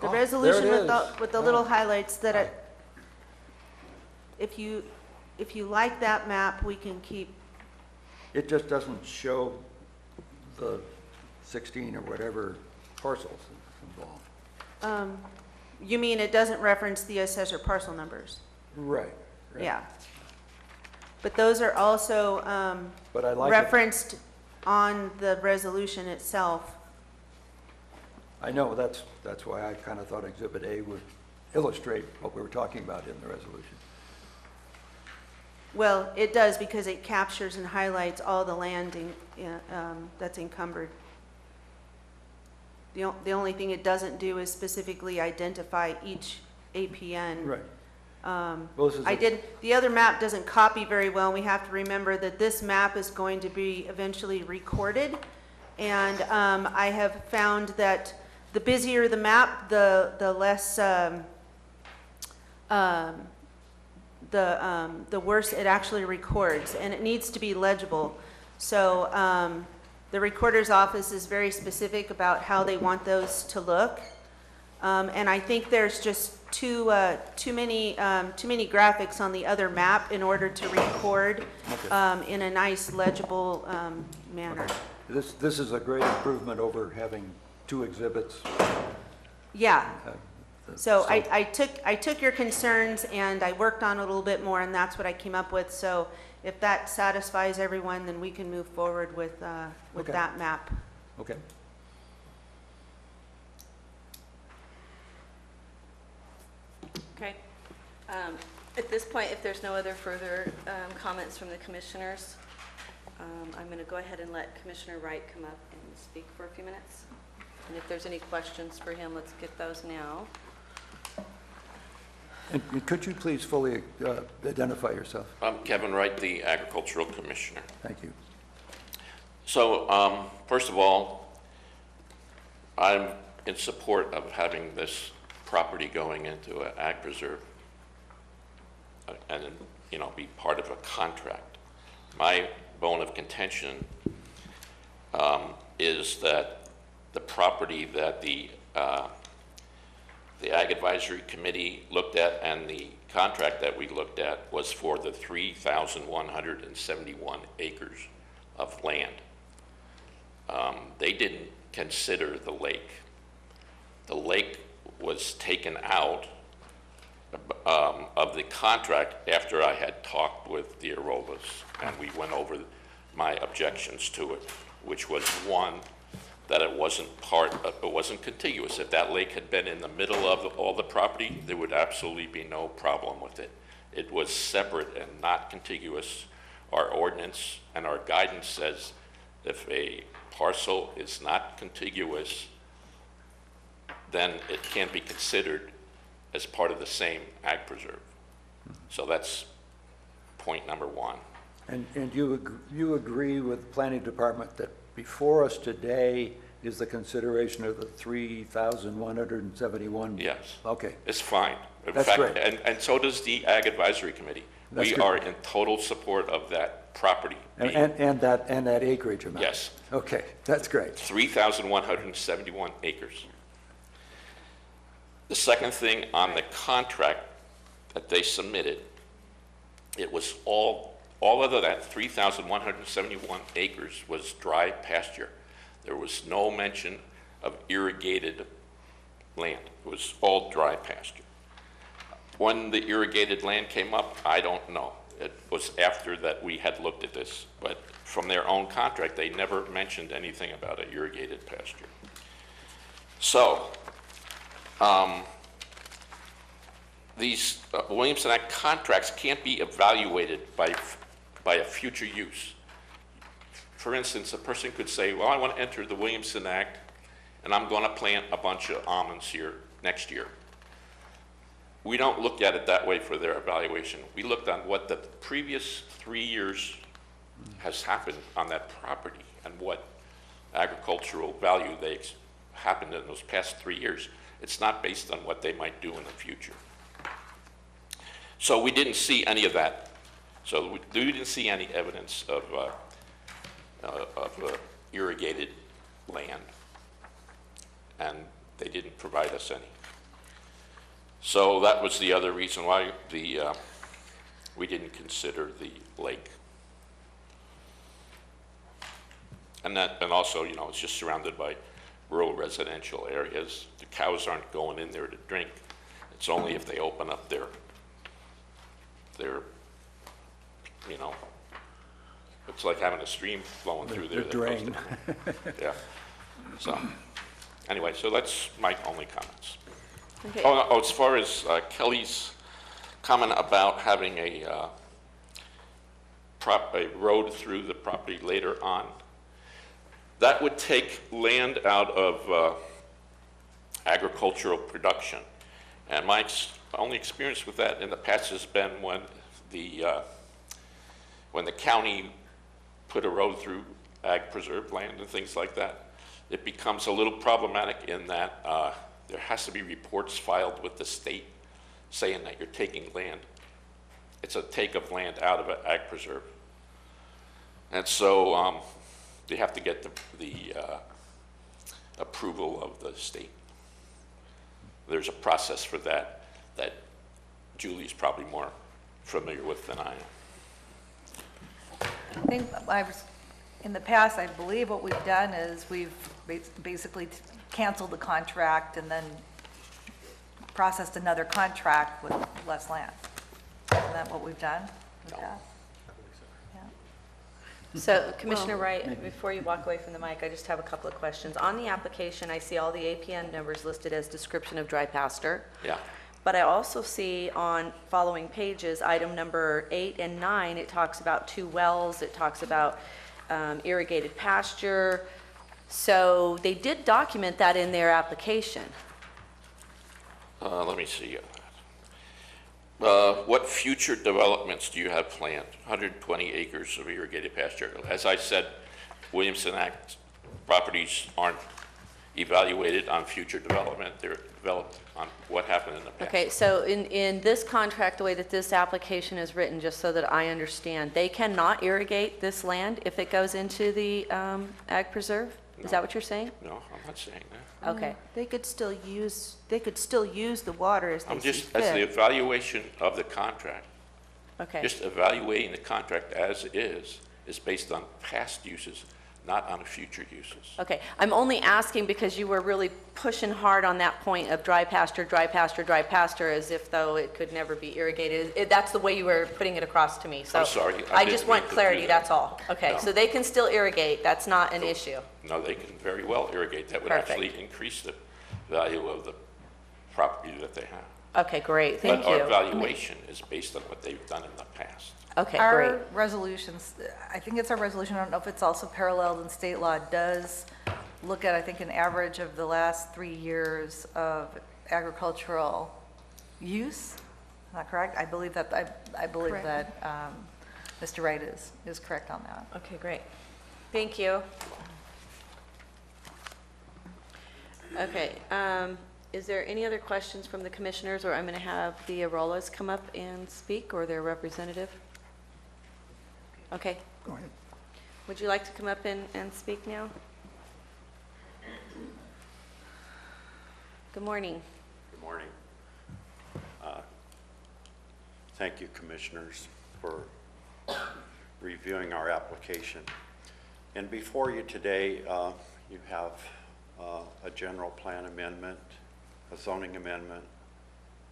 the Oh, resolution there it with the is. little Oh. highlights that it, if you like that map, we can keep, It just doesn't show the 16 or whatever parcels involved. you mean it doesn't reference the assessor parcel numbers? Right. right. Yeah. But those are also But I like it. referenced on the resolution itself. I know, that's why I kind of thought Exhibit A would illustrate what we were talking about in the resolution. Well, it does because it captures and highlights all the land that's encumbered. The only thing it doesn't do is specifically identify each APN. Right. Well, this is The other map doesn't copy very well. We have to remember that this map is going to be eventually recorded. And I have found that the busier the map, the less, the worse it actually records, and it needs to be legible. So the recorder's office is very specific about how they want those to look. And I think there's just too many graphics on the other map in order to record in a nice legible manner. This is a great improvement over having 2 exhibits. Yeah. So I took your concerns and I worked on it a little bit more, and that's what I came up with. So if that satisfies everyone, then we can move forward with Okay. that map. Okay. Okay. At this point, if there's no other further comments from the commissioners, I'm going to go ahead and let Commissioner Wright come up and speak for a few minutes. And if there's any questions for him, let's get those now. And could you please fully identify yourself? I'm Kevin Wright, the Agricultural Commissioner. Thank you. So, first of all, I'm in support of having this property going into an ag preserve and, be part of a contract. My bone of contention is that the property that the Ag Advisory Committee looked at and the contract that we looked at was for the 3,171 acres of land. They didn't consider the lake. The lake was taken out of the contract after I had talked with the Arolas, and we went over my objections to it, which was, one, that it wasn't contiguous. If that lake had been in the middle of all the property, there would absolutely be no problem with it. It was separate and not contiguous. Our ordinance and our guidance says if a parcel is not contiguous, then it can't be considered as part of the same ag preserve. So that's point number one. And you agree with the planning department that before us today is the consideration of the 3,171? Yes. Okay. It's fine. In That's fact, great. And so does the Ag Advisory Committee. That's We good. are in total support of that property being And that acreage amount? Yes. Okay, that's great. 3,171 acres. The second thing on the contract that they submitted, it was all of that 3,171 acres was dry pasture. There was no mention of irrigated land. It was all dry pasture. When the irrigated land came up, I don't know. It was after that we had looked at this, but from their own contract, they never mentioned anything about an irrigated pasture. So, these Williamson Act contracts can't be evaluated by a future use. For instance, a person could say, well, I want to enter the Williamson Act, and I'm going to plant a bunch of almonds here next year. We don't look at it that way for their evaluation. We looked on what the previous 3 years has happened on that property and what agricultural value happened in those past 3 years. It's not based on what they might do in the future. So we didn't see any of that. So we didn't see any evidence of irrigated land, and they didn't provide us any. So that was the other reason why we didn't consider the lake. And also, you know, it's just surrounded by rural residential areas. The cows aren't going in there to drink. It's only if they open up their you know, it's like having a stream flowing through there. The drain. Yeah. So, anyway, so that's my only comments. Okay. Oh, as far as Kelly's comment about having a road through the property later on, that would take land out of agricultural production. And my only experience with that in the past has been when the county put a road through ag preserve land and things like that. It becomes a little problematic in that there has to be reports filed with the state saying that you're taking land. It's a take of land out of an ag preserve. And so you have to get the approval of the state. There's a process for that Julie's probably more familiar with than I am. I think in the past, I believe what we've done is we've basically canceled the contract and then processed another contract with less land. Isn't that what we've done? in the past? Yeah. So Commissioner Wright, before you walk away from the mic, I just have a couple of questions. On the application, I see all the APN numbers listed as description of dry pasture. Yeah. But I also see on following pages, item number 8 and 9, it talks about 2 wells, it talks about irrigated pasture. So they did document that in their application. Let me see. What future developments do you have planned? 120 acres of irrigated pasture. As I said, Williamson Act properties aren't evaluated on future development. They're developed on what happened in the past. Okay, so in this contract, the way that this application is written, just so that I understand, they cannot irrigate this land if it goes into the ag preserve? Is that what you're saying? No, I'm not saying that. Okay. They could still use the water as they I'm see just, as the fit. evaluation of the contract, Okay. just evaluating the contract as is based on past uses, not on future uses. Okay, I'm only asking because you were really pushing hard on that point of dry pasture, dry pasture, dry pasture, as if though it could never be irrigated. That's the way you were putting it across to me, so. I'm sorry, I I just didn't want mean to do clarity, that. that's all. Okay, No. so they can still irrigate, that's not an issue. No, they can very well irrigate. That would Perfect. actually increase the value of the property that they have. Okay, great, thank But you. our valuation is based on what they've done in the past. Okay, great. Our resolutions, I think it's our resolution, I don't know if it's also paralleled in state law, does look at, I think, an average of the last 3 years of agricultural use. Is that correct? I believe that, I believe Correct. that Mr. Wright is correct on that. Okay, great. Thank you. Okay, is there any other questions from the commissioners, or I'm going to have the Arollas come up and speak, or their representative? Okay, Go ahead. would you like to come up and speak now? Good morning. Good morning. Thank you, Commissioners, for reviewing our application. And before you today, you have a general plan amendment, a zoning amendment,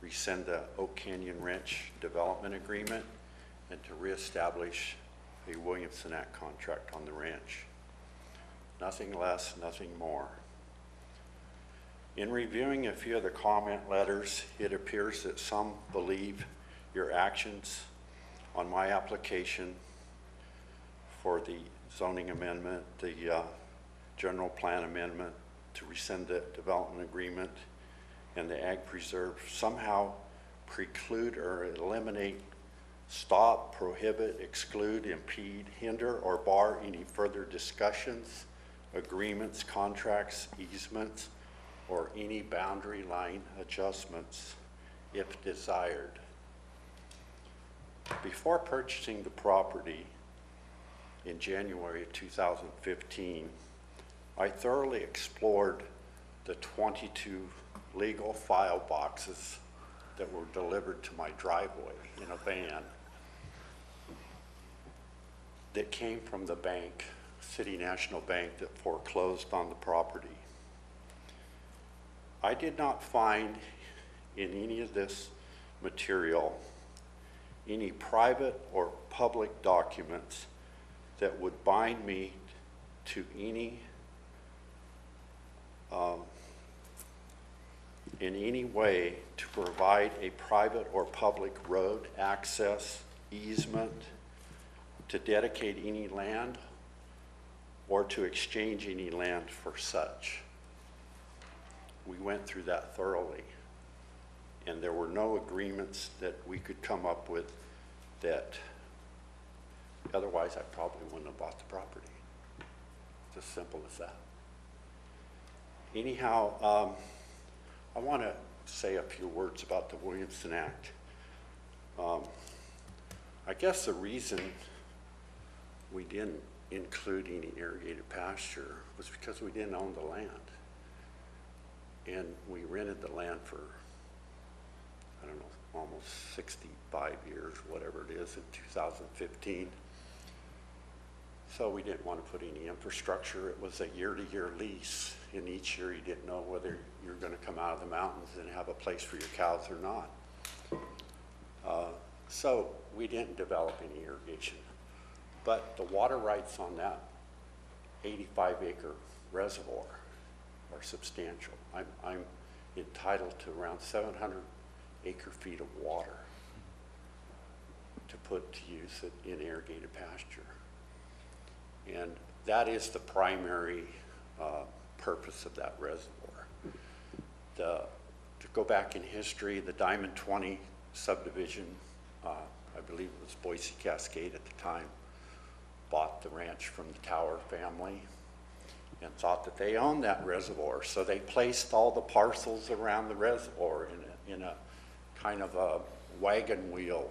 rescind the Oak Canyon Ranch development agreement, and to reestablish a Williamson Act contract on the ranch. Nothing less, nothing more. In reviewing a few of the comment letters, it appears that some believe your actions on my application for the zoning amendment, the general plan amendment to rescind the development agreement, and the ag preserve somehow preclude or eliminate, stop, prohibit, exclude, impede, hinder, or bar any further discussions, agreements, contracts, easements, or any boundary line adjustments if desired. Before purchasing the property in January of 2015, I thoroughly explored the 22 legal file boxes that were delivered to my driveway in a van that came from the bank, City National Bank, that foreclosed on the property. I did not find in any of this material any private or public documents that would bind me to any in any way to provide a private or public road access, easement, to dedicate any land, or to exchange any land for such. We went through that thoroughly, and there were no agreements that we could come up with that otherwise I probably wouldn't have bought the property. It's as simple as that. Anyhow, I want to say a few words about the Williamson Act. I guess the reason we didn't include any irrigated pasture was because we didn't own the land. And we rented the land for, I don't know, almost 65 years, whatever it is, in 2015. So we didn't want to put any infrastructure. It was a year-to-year lease, and each year you didn't know whether you're going to come out of the mountains and have a place for your cows or not. So we didn't develop any irrigation. But the water rights on that 85-acre reservoir are substantial. I'm entitled to around 700 acre-feet of water to put to use it in irrigated pasture. And that is the primary purpose of that reservoir. To go back in history, the Diamond 20 subdivision, I believe it was Boise Cascade at the time, bought the ranch from the Tower family and thought that they owned that reservoir. So they placed all the parcels around the reservoir in a kind of a wagon wheel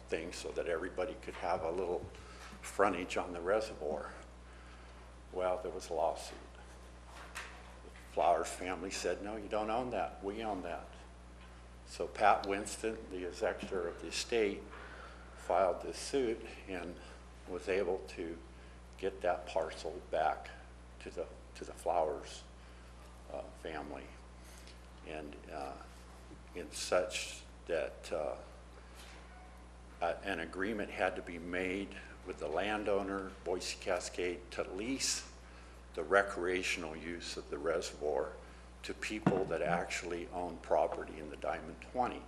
thing so that everybody could have a little frontage on the reservoir. Well, there was a lawsuit. The Flowers family said, no, you don't own that, we own that. So Pat Winston, the executor of the estate, filed this suit and was able to get that parcel back to the Flowers family, and in such that an agreement had to be made with the landowner, Boise Cascade, to lease the recreational use of the reservoir to people that actually own property in the Diamond 20.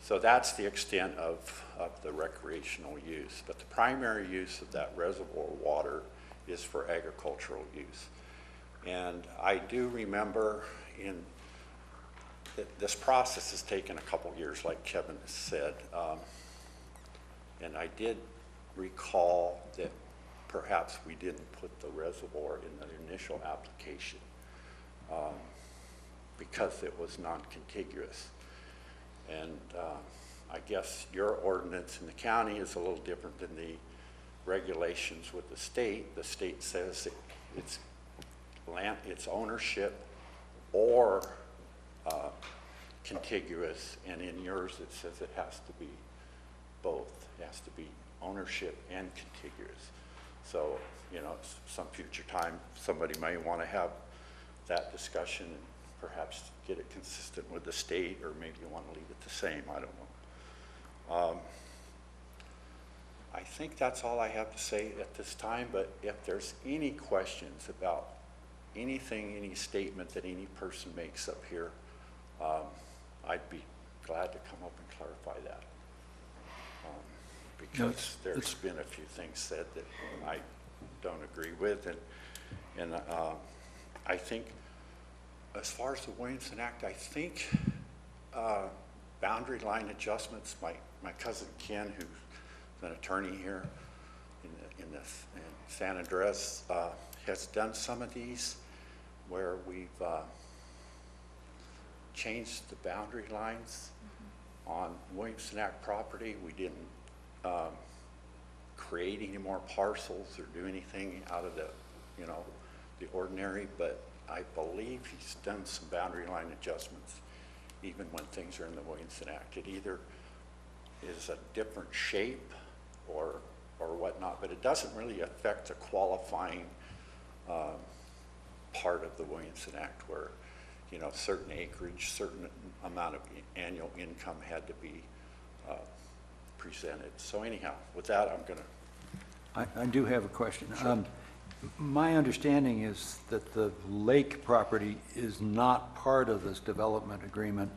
So that's the extent of the recreational use. But the primary use of that reservoir water is for agricultural use. And I do remember this process has taken a couple years, like Kevin has said. And I did recall that perhaps we didn't put the reservoir in the initial application because it was non-contiguous. And I guess your ordinance in the county is a little different than the regulations with the state. The state says it's land, it's ownership or contiguous, and in yours it says it has to be both. It has to be ownership and contiguous. So, you know, some future time somebody may want to have that discussion and perhaps get it consistent with the state, or maybe you want to leave it the same, I don't know. I think that's all I have to say at this time, but if there's any questions about anything, any statement that any person makes up here, I'd be glad to come up and clarify that. Because there's been a few things said that I don't agree with, and I think as far as the Williamson Act, I think boundary line adjustments, my cousin Ken, who's an attorney here in San Andres, has done some of these where we've changed the boundary lines on Williamson Act property. We didn't create any more parcels or do anything out of the, you know, the ordinary, but I believe he's done some boundary line adjustments even when things are in the Williamson Act. It either is a different shape or whatnot, but it doesn't really affect the qualifying part of the Williamson Act where, you know, certain acreage, certain amount of annual income had to be presented. So anyhow, with that, I'm gonna. I do have a question. Sure. My understanding is that the lake property is not part of this development agreement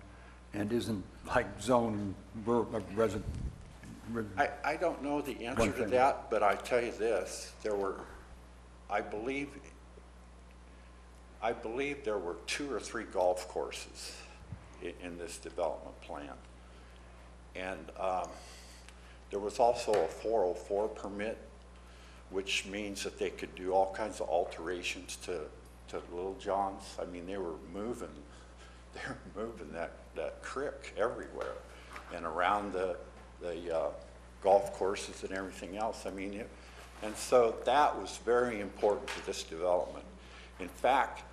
and isn't like zone resident. I don't know the answer to that, but I tell you this, there were, I believe there were 2 or 3 golf courses in this development plan. And there was also a 404 permit, which means that they could do all kinds of alterations to Little John's. I mean, they were moving that creek everywhere and around the golf courses and everything else. I mean, and so that was very important to this development. In fact,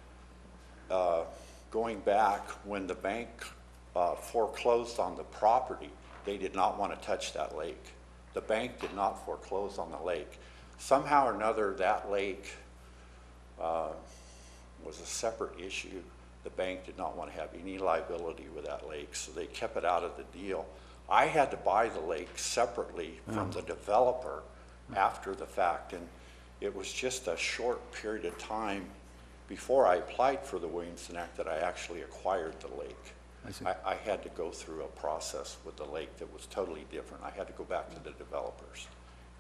going back when the bank foreclosed on the property, they did not want to touch that lake. The bank did not foreclose on the lake. Somehow or another, that lake was a separate issue. The bank did not want to have any liability with that lake, so they kept it out of the deal. I had to buy the lake separately from the developer after the fact, and it was just a short period of time before I applied for the Williamson Act that I actually acquired the lake. I had to go through a process with the lake that was totally different. I had to go back to the developers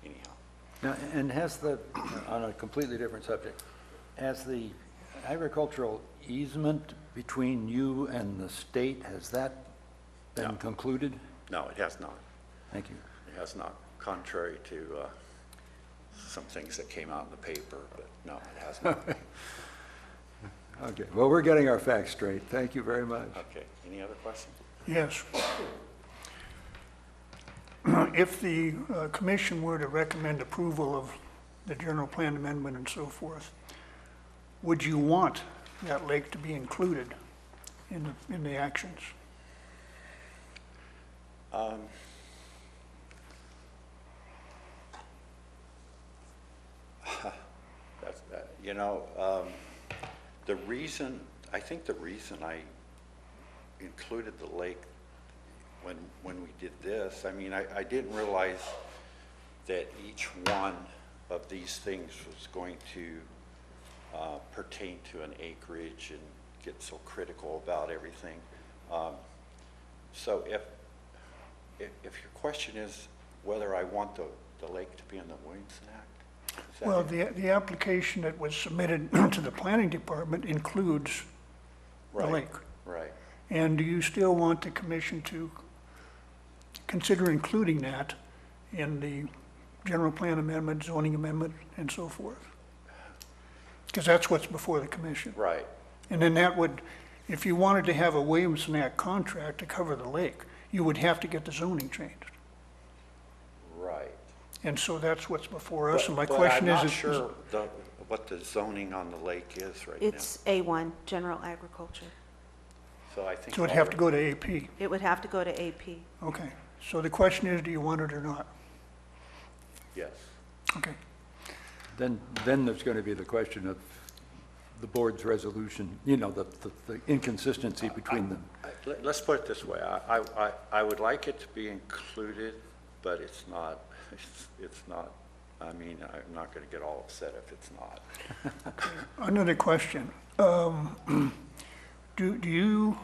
anyhow. Now, and has the, on a completely different subject, has the agricultural easement between you and the state, has that been concluded? No, it has not. Thank you. It has not, contrary to some things that came out in the paper, but no, it has not. Okay, well, we're getting our facts straight. Thank you very much. Okay, any other questions? Yes. If the commission were to recommend approval of the general plan amendment and so forth, would you want that lake to be included in the actions? You know, the reason, I think the reason I included the lake when we did this, I mean, I didn't realize that each one of these things was going to pertain to an acreage and get so critical about everything. So if your question is whether I want the lake to be in the Williamson Act, is that Well, it? the application that was submitted to the planning department includes the Right, lake. right. And do you still want the commission to consider including that in the general plan amendment, zoning amendment, and so forth? Because that's what's before the commission. Right. And then that would, if you wanted to have a Williamson Act contract to cover the lake, you would have to get the zoning changed. Right. And so that's what's before us, and my But question I'm is... not sure what the zoning on the lake is right now. It's A1, general agriculture. So I think. So it'd have to go to AP. It would have to go to AP. Okay. So the question is, do you want it or not? Yes. Okay. Then there's going to be the question of the board's resolution, you know, the inconsistency between them. Let's put it this way. I would like it to be included, but it's not, I mean, I'm not going to get all upset if it's not. Another question. Do you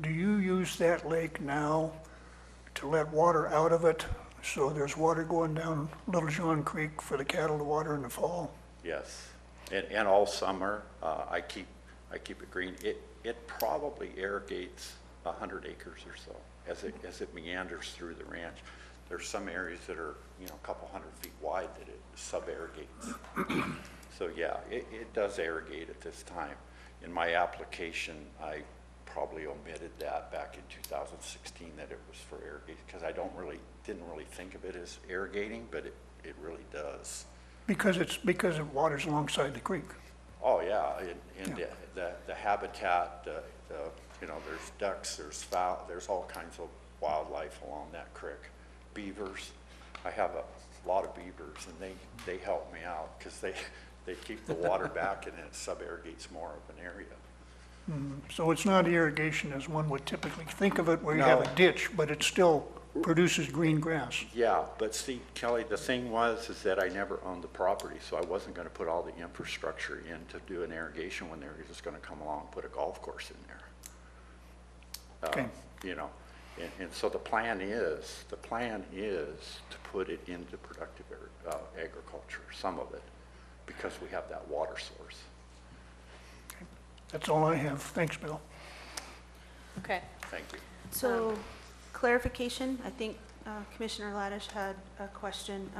use that lake now to let water out of it? So there's water going down Little John Creek for the cattle to water in the fall? Yes. And all summer, I keep it green. It probably irrigates 100 acres or so as it meanders through the ranch. There's some areas that are, you know, a couple hundred feet wide that it sub-irrigates. So yeah, it does irrigate at this time. In my application, I probably omitted that back in 2016 that it was for irrigation, because I didn't really think of it as irrigating, but it really does. Because it waters alongside the creek. Oh, yeah, and the habitat, you know, there's ducks, there's fowl, there's all kinds of wildlife along that creek. Beavers, I have a lot of beavers, and they help me out because they keep the water back and it sub-irrigates more of an area. So it's not irrigation as one would typically think of it, where you have No. a ditch, but it still produces green grass. Yeah, but see, Kelly, the thing is that I never owned the property, so I wasn't gonna put all the infrastructure in to do an irrigation when they were just gonna come along and put a golf course in there. Okay. You know, and so the plan is to put it into productive agriculture, some of it, because we have that water source. That's all I have. Thanks, Bill. Okay. Thank you. So, clarification, I think Commissioner Laddish had a question.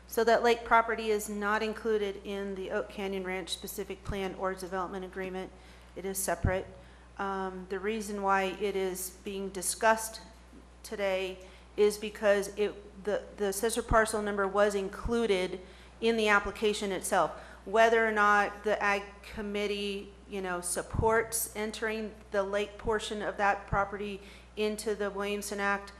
So that lake property is not included in the Oak Canyon Ranch specific plan or development agreement. It is separate. The reason why it is being discussed today is because the assessor parcel number was included in the application itself. Whether or not the Ag Committee, you know, supports entering the lake portion of that property into the Williamson Act,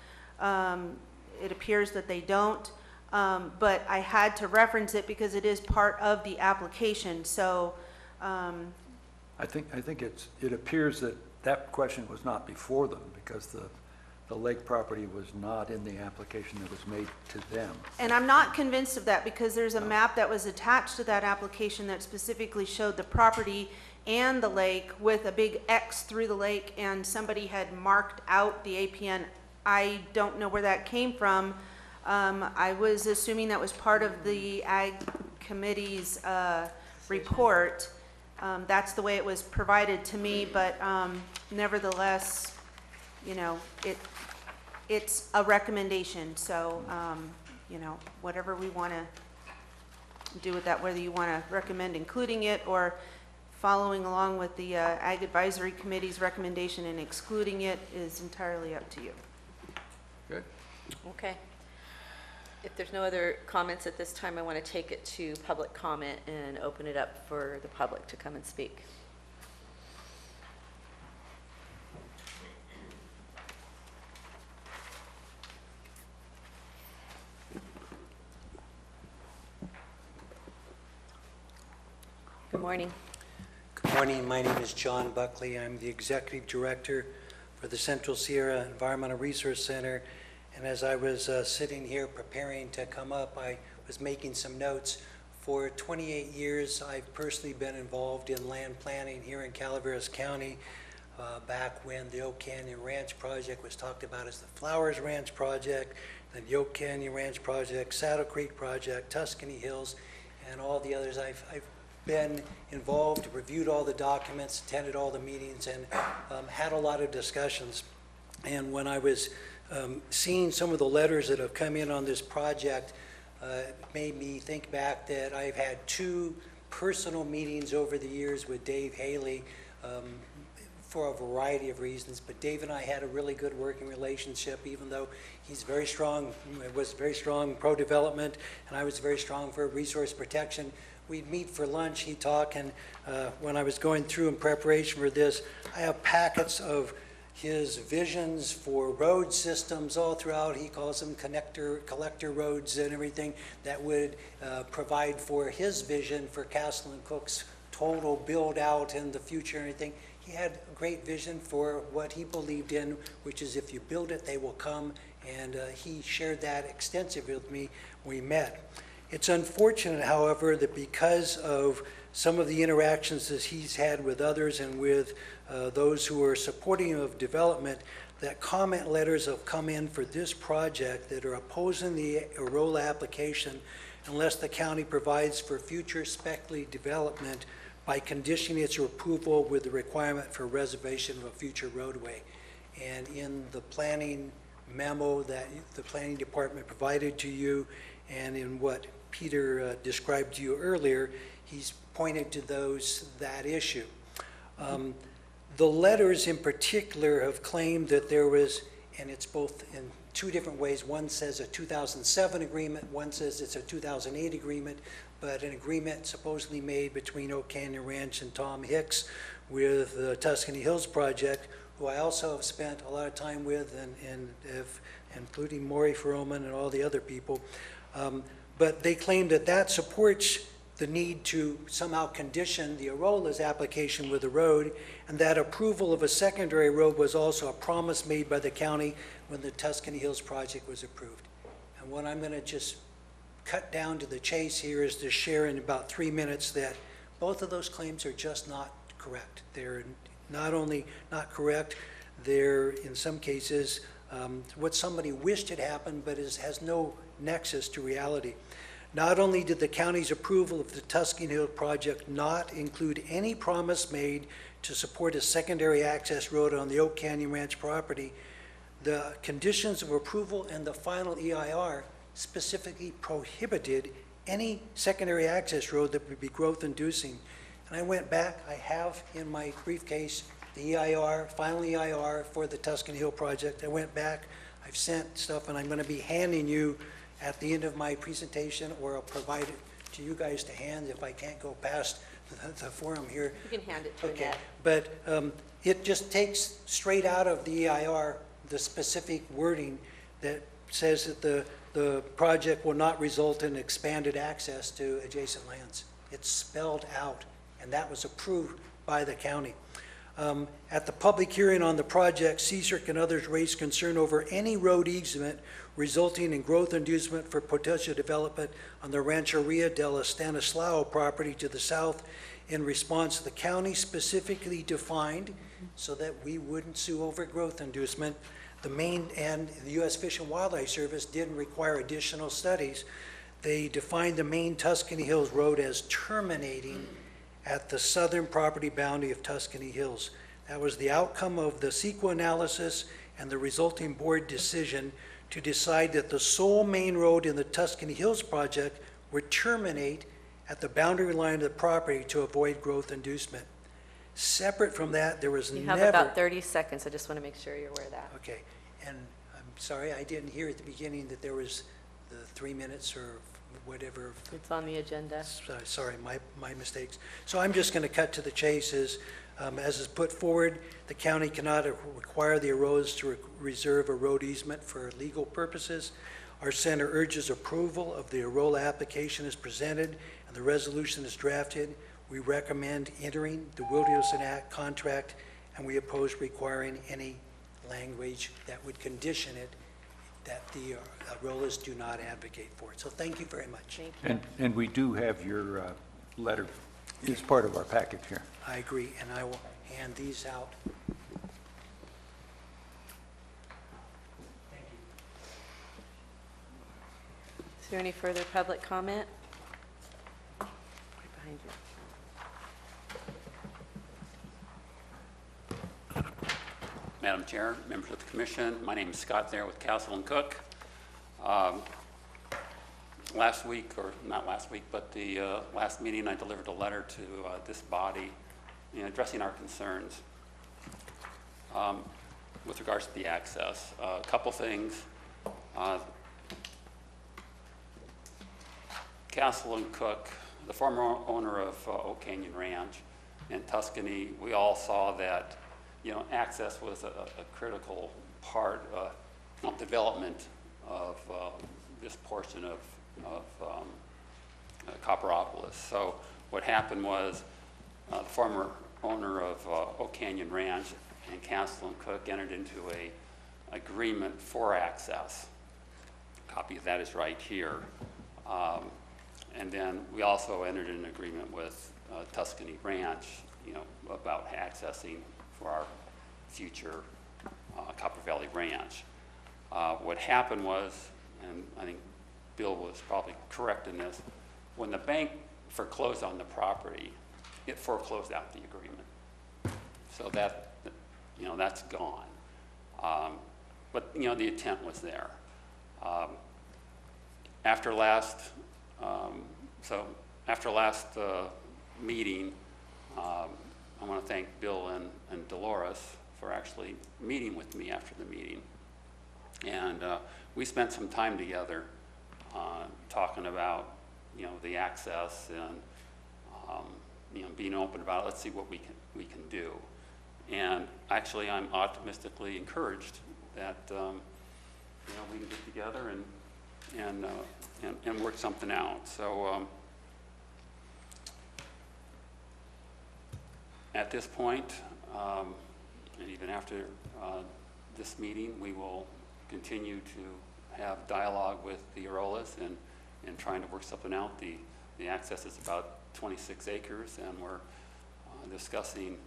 it appears that they don't. But I had to reference it because it is part of the application. So I think it appears that question was not before them because the lake property was not in the application that was made to them. And I'm not convinced of that because there's a map that was attached to that application that specifically showed the property and the lake with a big X through the lake, and somebody had marked out the APN. I don't know where that came from. I was assuming that was part of the Ag Committee's report. That's the way it was provided to me, but nevertheless, you know, it's a recommendation, so, you know, whatever we want to do with that, whether you want to recommend including it or following along with the Ag Advisory Committee's recommendation and excluding it is entirely up to you. Good. Okay. If there's no other comments at this time, I want to take it to public comment and open it up for the public to come and speak. Good morning. Good morning. My name is John Buckley. I'm the Executive Director for the Central Sierra Environmental Resource Center. And as I was sitting here preparing to come up, I was making some notes. For 28 years, I've personally been involved in land planning here in Calaveras County. Back when the Oak Canyon Ranch project was talked about as the Flowers Ranch project, then the Oak Canyon Ranch project, Saddle Creek project, Tuscany Hills, and all the others. I've been involved, reviewed all the documents, attended all the meetings, and had a lot of discussions. And when I was seeing some of the letters that have come in on this project, it made me think back that I've had 2 personal meetings over the years with Dave Haley for a variety of reasons. But Dave and I had a really good working relationship, even though he's very strong, was very strong pro-development, and I was very strong for resource protection. We'd meet for lunch, he'd talk, and when I was going through in preparation for this, I have packets of his visions for road systems all throughout. He calls them collector roads and everything that would provide for his vision for Castle and Cook's total build out in the future and everything. He had a great vision for what he believed in, which is if you build it, they will come, and he shared that extensively with me when we met. It's unfortunate, however, that because of some of the interactions that he's had with others and with those who are supporting of development, that comment letters have come in for this project that are opposing the AROLA application unless the county provides for future speculative development by conditioning its approval with the requirement for reservation of a future roadway. And in the planning memo that the planning department provided to you, and in what Peter described to you earlier, he's pointed to that issue. The letters in particular have claimed that there was, and it's both in 2 different ways. One says a 2007 agreement, one says it's a 2008 agreement, but an agreement supposedly made between Oak Canyon Ranch and Tom Hicks with the Tuscany Hills project, who I also have spent a lot of time with, and including Maury Froman and all the other people. But they claim that that supports the need to somehow condition the AROLA's application with the road, and that approval of a secondary road was also a promise made by the county when the Tuscany Hills project was approved. And what I'm going to just cut down to the chase here is to share in about 3 minutes that both of those claims are just not correct. They're not only not correct, they're in some cases what somebody wished had happened, but has no nexus to reality. Not only did the county's approval of the Tuscany Hill project not include any promise made to support a secondary access road on the Oak Canyon Ranch property, the conditions of approval and the final EIR specifically prohibited any secondary access road that would be growth inducing. And I went back, I have in my briefcase the EIR, final EIR for the Tuscany Hill project. I went back, I've sent stuff, and I'm going to be handing you at the end of my presentation, or I'll provide it to you guys to hand if I can't go past the forum here. You can hand it to Okay, Annette. but it just takes straight out of the EIR the specific wording that says that the project will not result in expanded access to adjacent lands. It's spelled out, and that was approved by the county. At the public hearing on the project, CSRC and others raised concern over any road easement resulting in growth inducement for potential development on the Rancheria del Stanislao property to the south. In response, the county specifically defined, so that we wouldn't sue over growth inducement, the main, and the U.S. Fish and Wildlife Service didn't require additional studies. They defined the main Tuscany Hills Road as terminating at the southern property boundary of Tuscany Hills. That was the outcome of the CEQA analysis and the resulting board decision to decide that the sole main road in the Tuscany Hills project would terminate at the boundary line of the property to avoid growth inducement. Separate from that, there was You never... have about 30 seconds. I just want to make sure you're aware of that. Okay, and I'm sorry, I didn't hear at the beginning that there was the 3 minutes or whatever. It's on the agenda. Sorry, my mistakes. So I'm just going to cut to the chase. As is put forward, the county cannot require the AROLAs to reserve a road easement for legal purposes. Our center urges approval of the AROLA application as presented and the resolution as drafted. We recommend entering the Wilderson Act contract, and we oppose requiring any language that would condition it that the Arollas do not advocate for it. So thank you very much. Thank you. And we do have your letter. It's part of our package here. I agree, and I will hand these out. Is there any further public comment? Right behind you. Madam Chair, members of the commission, my name is Scott Thayer with Castle and Cook. Last week, or not last week, but the last meeting, I delivered a letter to this body addressing our concerns with regards to the access. A couple things. Castle and Cook, the former owner of Oak Canyon Ranch in Tuscany, we all saw that access was a critical part of development of this portion of Copperopolis. So what happened was the former owner of Oak Canyon Ranch and Castle and Cook entered into a agreement for access. A copy of that is right here. And then we also entered an agreement with Tuscany Ranch, about accessing for our future Copper Valley Ranch. What happened was, and I think Bill was probably correct in this, when the bank foreclosed on the property, it foreclosed out the agreement. So that, that's gone. But, the intent was there. After last meeting, I want to thank Bill and Dolores for actually meeting with me after the meeting. And we spent some time together talking about, the access and, being open about it. Let's see what we can do. And actually, I'm optimistically encouraged that, we can get together and work something out. So at this point, and even after this meeting, we will continue to have dialogue with the Arollas and trying to work something out. The access is about 26 acres, and we're discussing,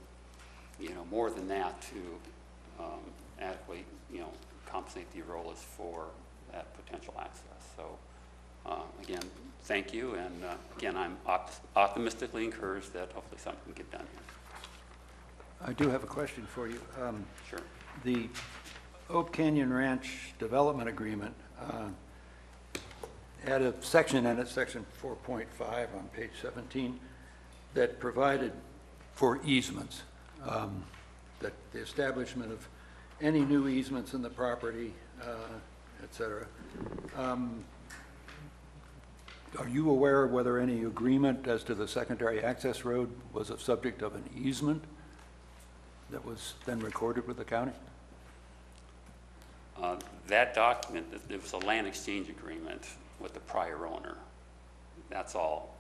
more than that to adequately, compensate the Arollas for that potential access. So again, thank you, and again, I'm optimistically encouraged that hopefully something can get done here. I do have a question for you. Sure. The Oak Canyon Ranch Development Agreement had a section in it, section 4.5 on page 17, that provided for easements, that the establishment of any new easements in the property, et cetera. Are you aware of whether any agreement as to the secondary access road was a subject of an easement that was then recorded with the county? That document, there was a land exchange agreement with the prior owner. That's all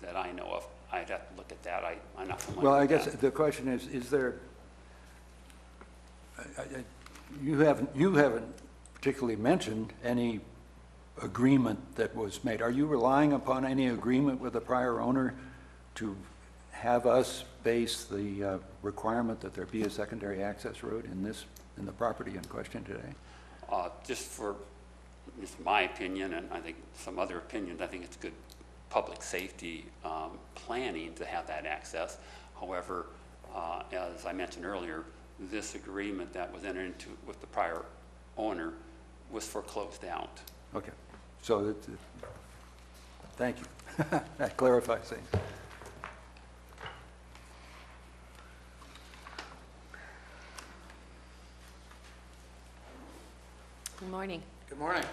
that I know of. I'd have to look at that. I'm not familiar Well, I with guess that. the question is there, you haven't particularly mentioned any agreement that was made. Are you relying upon any agreement with the prior owner to have us base the requirement that there be a secondary access road in the property in question today? Just my opinion, and I think some other opinions, I think it's good public safety planning to have that access. However, as I mentioned earlier, this agreement that was entered into with the prior owner was foreclosed out. Okay, so thank you. That clarifies things. Good morning. Good morning.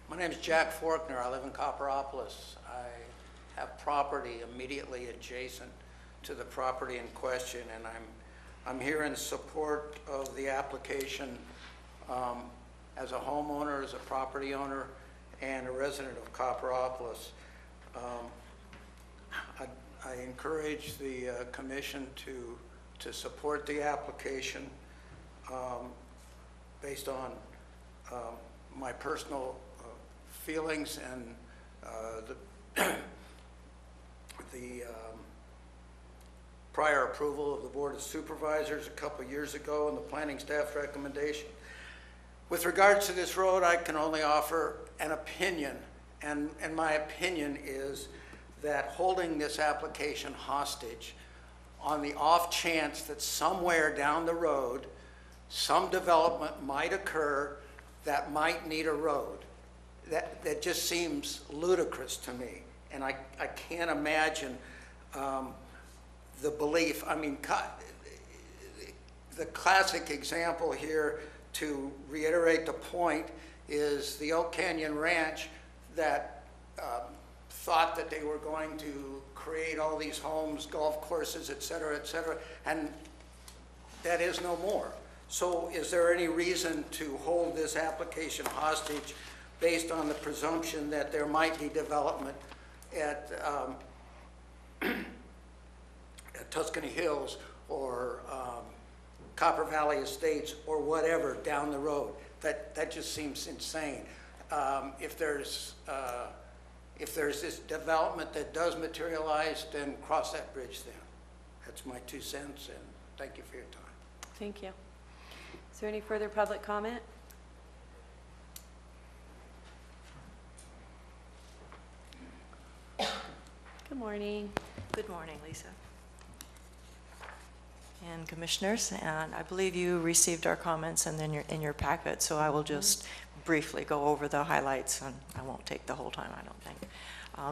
My name is Jack Forkner. I live in Copperopolis. I have property immediately adjacent to the property in question, and I'm here in support of the application as a homeowner, as a property owner, and a resident of Copperopolis. I encourage the commission to support the application based on my personal feelings and the prior approval of the Board of Supervisors a couple years ago and the planning staff's recommendation. With regards to this road, I can only offer an opinion, and my opinion is that holding this application hostage on the off chance that somewhere down the road, some development might occur that might need a road, that just seems ludicrous to me. And I can't imagine the belief. I mean, the classic example here, to reiterate the point, is the Oak Canyon Ranch that thought that they were going to create all these homes, golf courses, et cetera, and that is no more. So is there any reason to hold this application hostage based on the presumption that there might be development at Tuscany Hills or Copper Valley Estates or whatever down the road? That just seems insane. If there's this development that does materialize, then cross that bridge then. That's my 2 cents, and thank you for your time. Thank you. Is there any further public comment? Good morning. Good morning, Lisa. And commissioners, and I believe you received our comments and then in your packet, so I will just briefly go over the highlights, and I won't take the whole time, I don't think.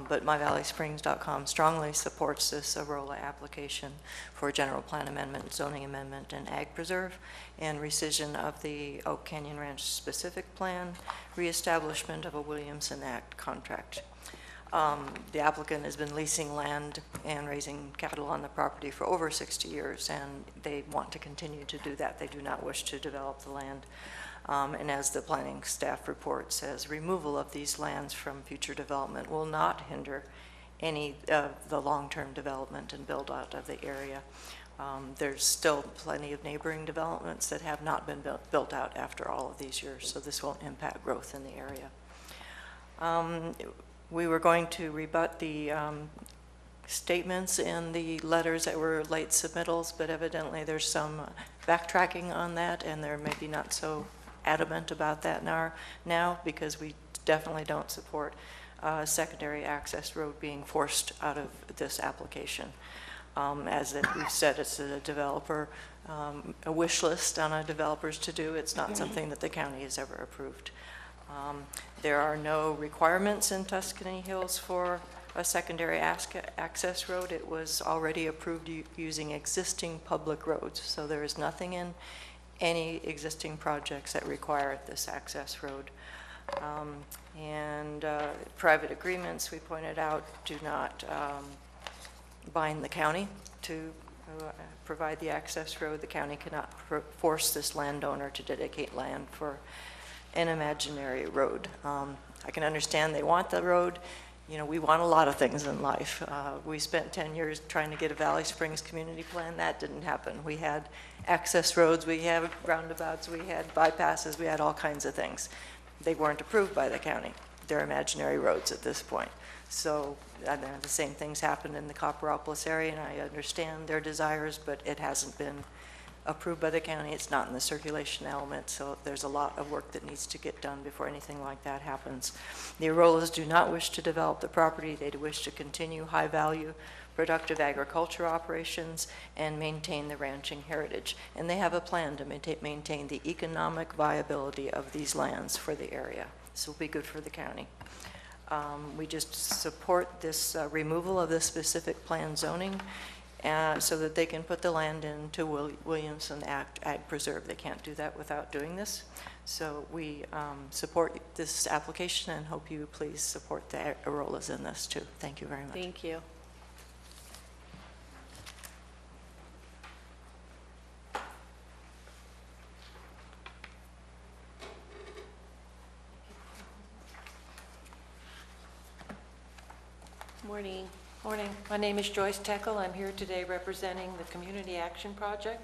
But myvalleysprings.com strongly supports this Arola application for general plan amendment, zoning amendment, and ag preserve, and rescission of the Oak Canyon Ranch specific plan, reestablishment of a Williamson Act contract. The applicant has been leasing land and raising cattle on the property for over 60 years, and they want to continue to do that. They do not wish to develop the land. And as the planning staff report says, removal of these lands from future development will not hinder any of the long-term development and build-out of the area. There's still plenty of neighboring developments that have not been built out after all of these years, so this won't impact growth in the area. We were going to rebut the statements in the letters that were late submittals, but evidently there's some backtracking on that, and they're maybe not so adamant about that now, because we definitely don't support secondary access road being forced out of this application. As we've said, it's a developer, a wish list on a developers to do. It's not something that the county has ever approved. There are no requirements in Tuscany Hills for a secondary access road. It was already approved using existing public roads, so there is nothing in any existing projects that require this access road. Private agreements, we pointed out, do not bind the county to provide the access road. The county cannot force this landowner to dedicate land for an imaginary road. I can understand they want the road. You know, we want a lot of things in life. We spent 10 years trying to get a Valley Springs community plan. That didn't happen. We had access roads, we had roundabouts, we had bypasses, we had all kinds of things. They weren't approved by the county. They're imaginary roads at this point. So the same things happened in the Copperopolis area, and I understand their desires, but it hasn't been approved by the county. It's not in the circulation element, so there's a lot of work that needs to get done before anything like that happens. The Arolas do not wish to develop the property. They wish to continue high-value, productive agriculture operations and maintain the ranching heritage. And they have a plan to maintain the economic viability of these lands for the area. This will be good for the county. We just support this removal of this specific plan zoning so that they can put the land into Williamson Act Ag Preserve. They can't do that without doing this. So we support this application and hope you please support the Arolas in this too. Thank you very much. Thank you. Morning. Morning. My name is Joyce Teckel. I'm here today representing the Community Action Project,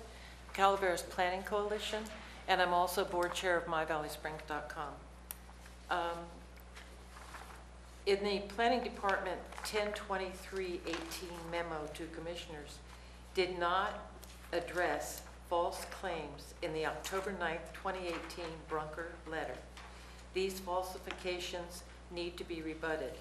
Calaveras Planning Coalition, and I'm also board chair of myvalleysprings.com. In the Planning Department 1023-18 memo to commissioners did not address false claims in the October 9th, 2018 Brunker letter. These falsifications need to be rebutted.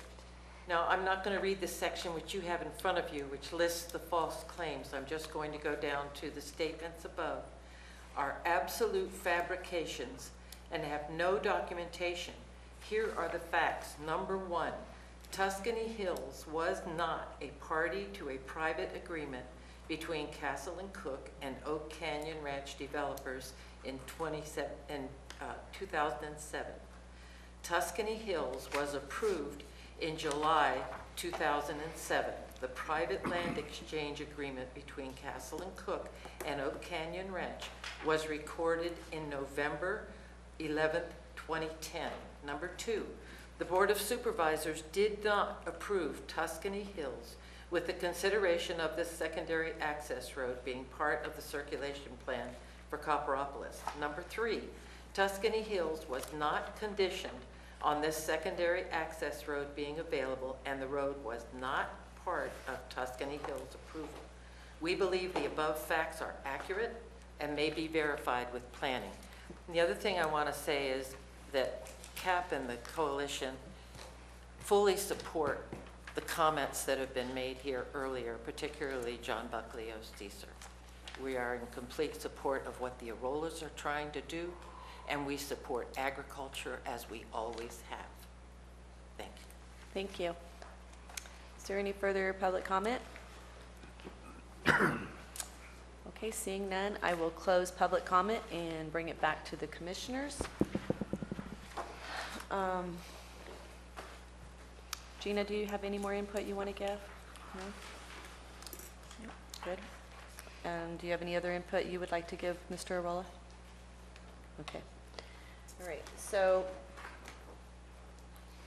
Now, I'm not going to read the section which you have in front of you, which lists the false claims. I'm just going to go down to the statements above are absolute fabrications and have no documentation. Here are the facts. Number one, Tuscany Hills was not a party to a private agreement between Castle and Cook and Oak Canyon Ranch developers in 2007. Tuscany Hills was approved in July 2007. The private land exchange agreement between Castle and Cook and Oak Canyon Ranch was recorded in November 11th, 2010. Number two, the Board of Supervisors did not approve Tuscany Hills with the consideration of this secondary access road being part of the circulation plan for Copperopolis. Number three, Tuscany Hills was not conditioned on this secondary access road being available, and the road was not part of Tuscany Hills approval. We believe the above facts are accurate and may be verified with planning. And the other thing I want to say is that CAP and the coalition fully support the comments that have been made here earlier, particularly John Buckley Osteser. We are in complete support of what the Arollas are trying to do, and we support agriculture as we always have. Thank you. Thank you. Is there any further public comment? Okay, seeing none, I will close public comment and bring it back to the commissioners. Gina, do you have any more input you want to give? No? No? Good. And do you have any other input you would like to give Mr. Arolla? Okay. All right, so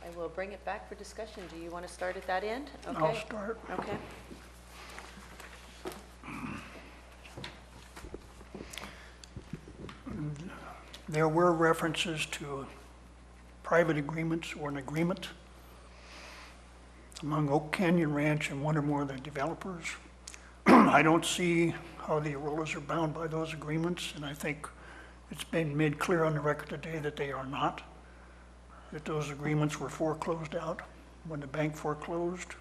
I will bring it back for discussion. Do you want to start at that end? Okay. I'll start. Okay. There were references to private agreements or an agreement among Oak Canyon Ranch and one or more of the developers. I don't see how the Arollas are bound by those agreements, and I think it's been made clear on the record today that they are not, that those agreements were foreclosed out when the bank foreclosed.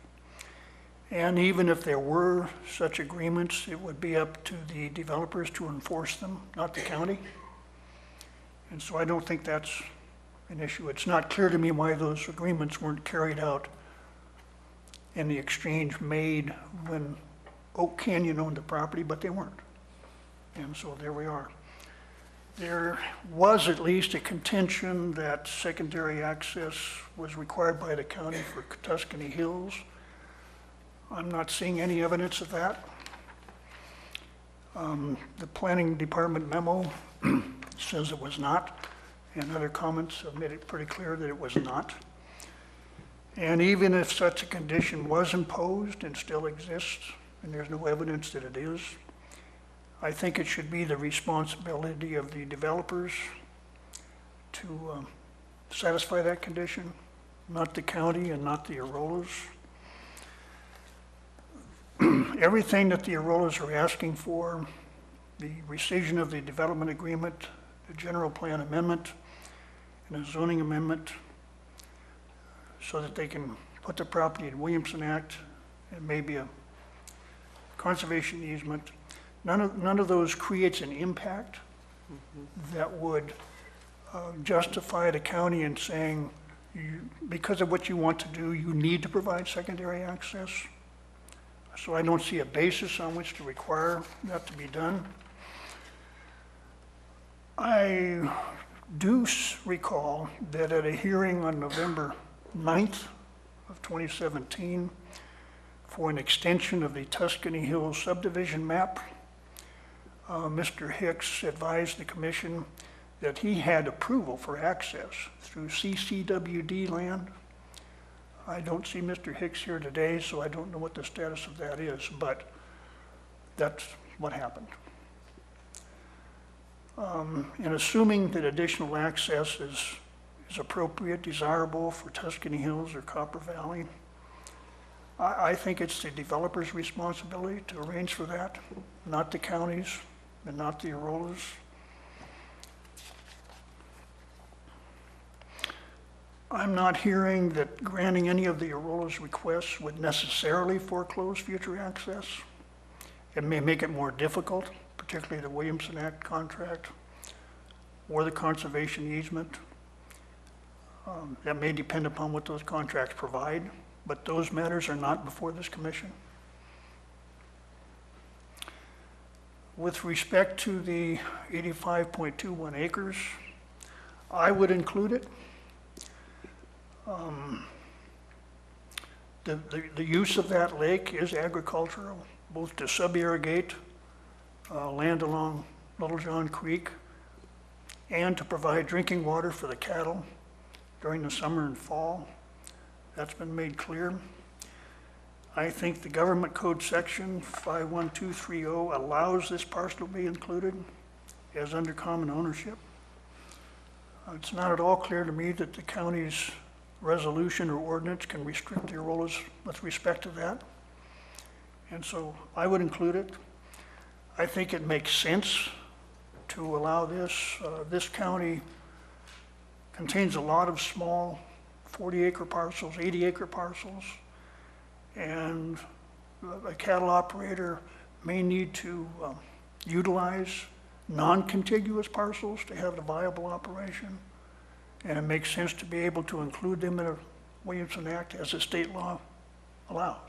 And even if there were such agreements, it would be up to the developers to enforce them, not the county. And so I don't think that's an issue. It's not clear to me why those agreements weren't carried out in the exchange made when Oak Canyon owned the property, but they weren't. And so there we are. There was at least a contention that secondary access was required by the county for Tuscany Hills. I'm not seeing any evidence of that. The planning department memo says it was not, and other comments have made it pretty clear that it was not. And even if such a condition was imposed and still exists, and there's no evidence that it is, I think it should be the responsibility of the developers to satisfy that condition, not the county and not the Arollas. Everything that the Arollas are asking for, the rescission of the development agreement, the general plan amendment, and a zoning amendment, so that they can put the property in Williamson Act and maybe a conservation easement. None of those creates an impact that would justify the county in saying, because of what you want to do, you need to provide secondary access. So I don't see a basis on which to require that to be done. I do recall that at a hearing on November 9th of 2017 for an extension of the Tuscany Hills subdivision map, Mr. Hicks advised the commission that he had approval for access through CCWD land I don't see Mr. Hicks here today, so I don't know what the status of that is, but that's what happened. And assuming that additional access is appropriate, desirable for Tuscany Hills or Copper Valley, I think it's the developer's responsibility to arrange for that, not the county's and not the Arollas. I'm not hearing that granting any of the Arollas' requests would necessarily foreclose future access. It may make it more difficult, particularly the Williamson Act contract or the conservation easement. That may depend upon what those contracts provide, but those matters are not before this commission. With respect to the 85.21 acres, I would include it. The use of that lake is agricultural, both to sub-irrigate land along Little John Creek and to provide drinking water for the cattle during the summer and fall. That's been made clear. I think the government code section 51230 allows this parcel to be included as under common ownership. It's not at all clear to me that the county's resolution or ordinance can restrict the Arollas with respect to that. And so I would include it. I think it makes sense to allow this. This county contains a lot of small 40-acre parcels, 80-acre parcels, and a cattle operator may need to utilize non-contiguous parcels to have a viable operation. And it makes sense to be able to include them in a Williamson Act as the state law allows.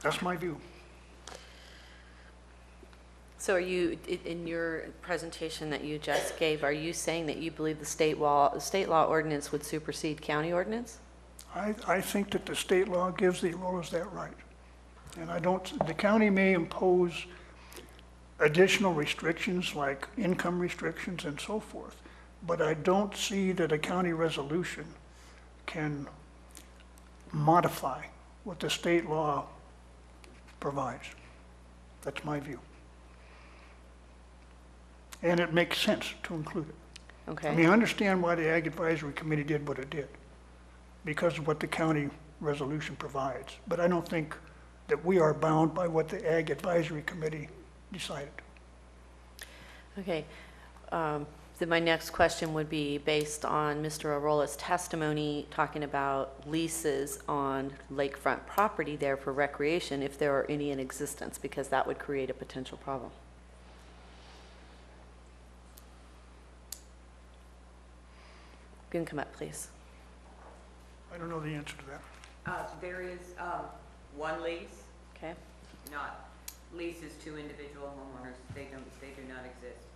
That's my view. So are you, in your presentation that you just gave, are you saying that you believe the state law ordinance would supersede county ordinance? I think that the state law gives the Arollas that right. And the county may impose additional restrictions like income restrictions and so forth, but I don't see that a county resolution can modify what the state law provides. That's my view. And it makes sense to include it. Okay. I mean, I understand why the Ag Advisory Committee did what it did, because of what the county resolution provides. But I don't think that we are bound by what the Ag Advisory Committee decided. Okay. Then my next question would be based on Mr. Arolla's testimony talking about leases on lakefront property there for recreation, if there are any in existence, because that would create a potential problem. You can come up, please. I don't know the answer to that. There is one lease, Okay. not leases to individual homeowners. They do not exist.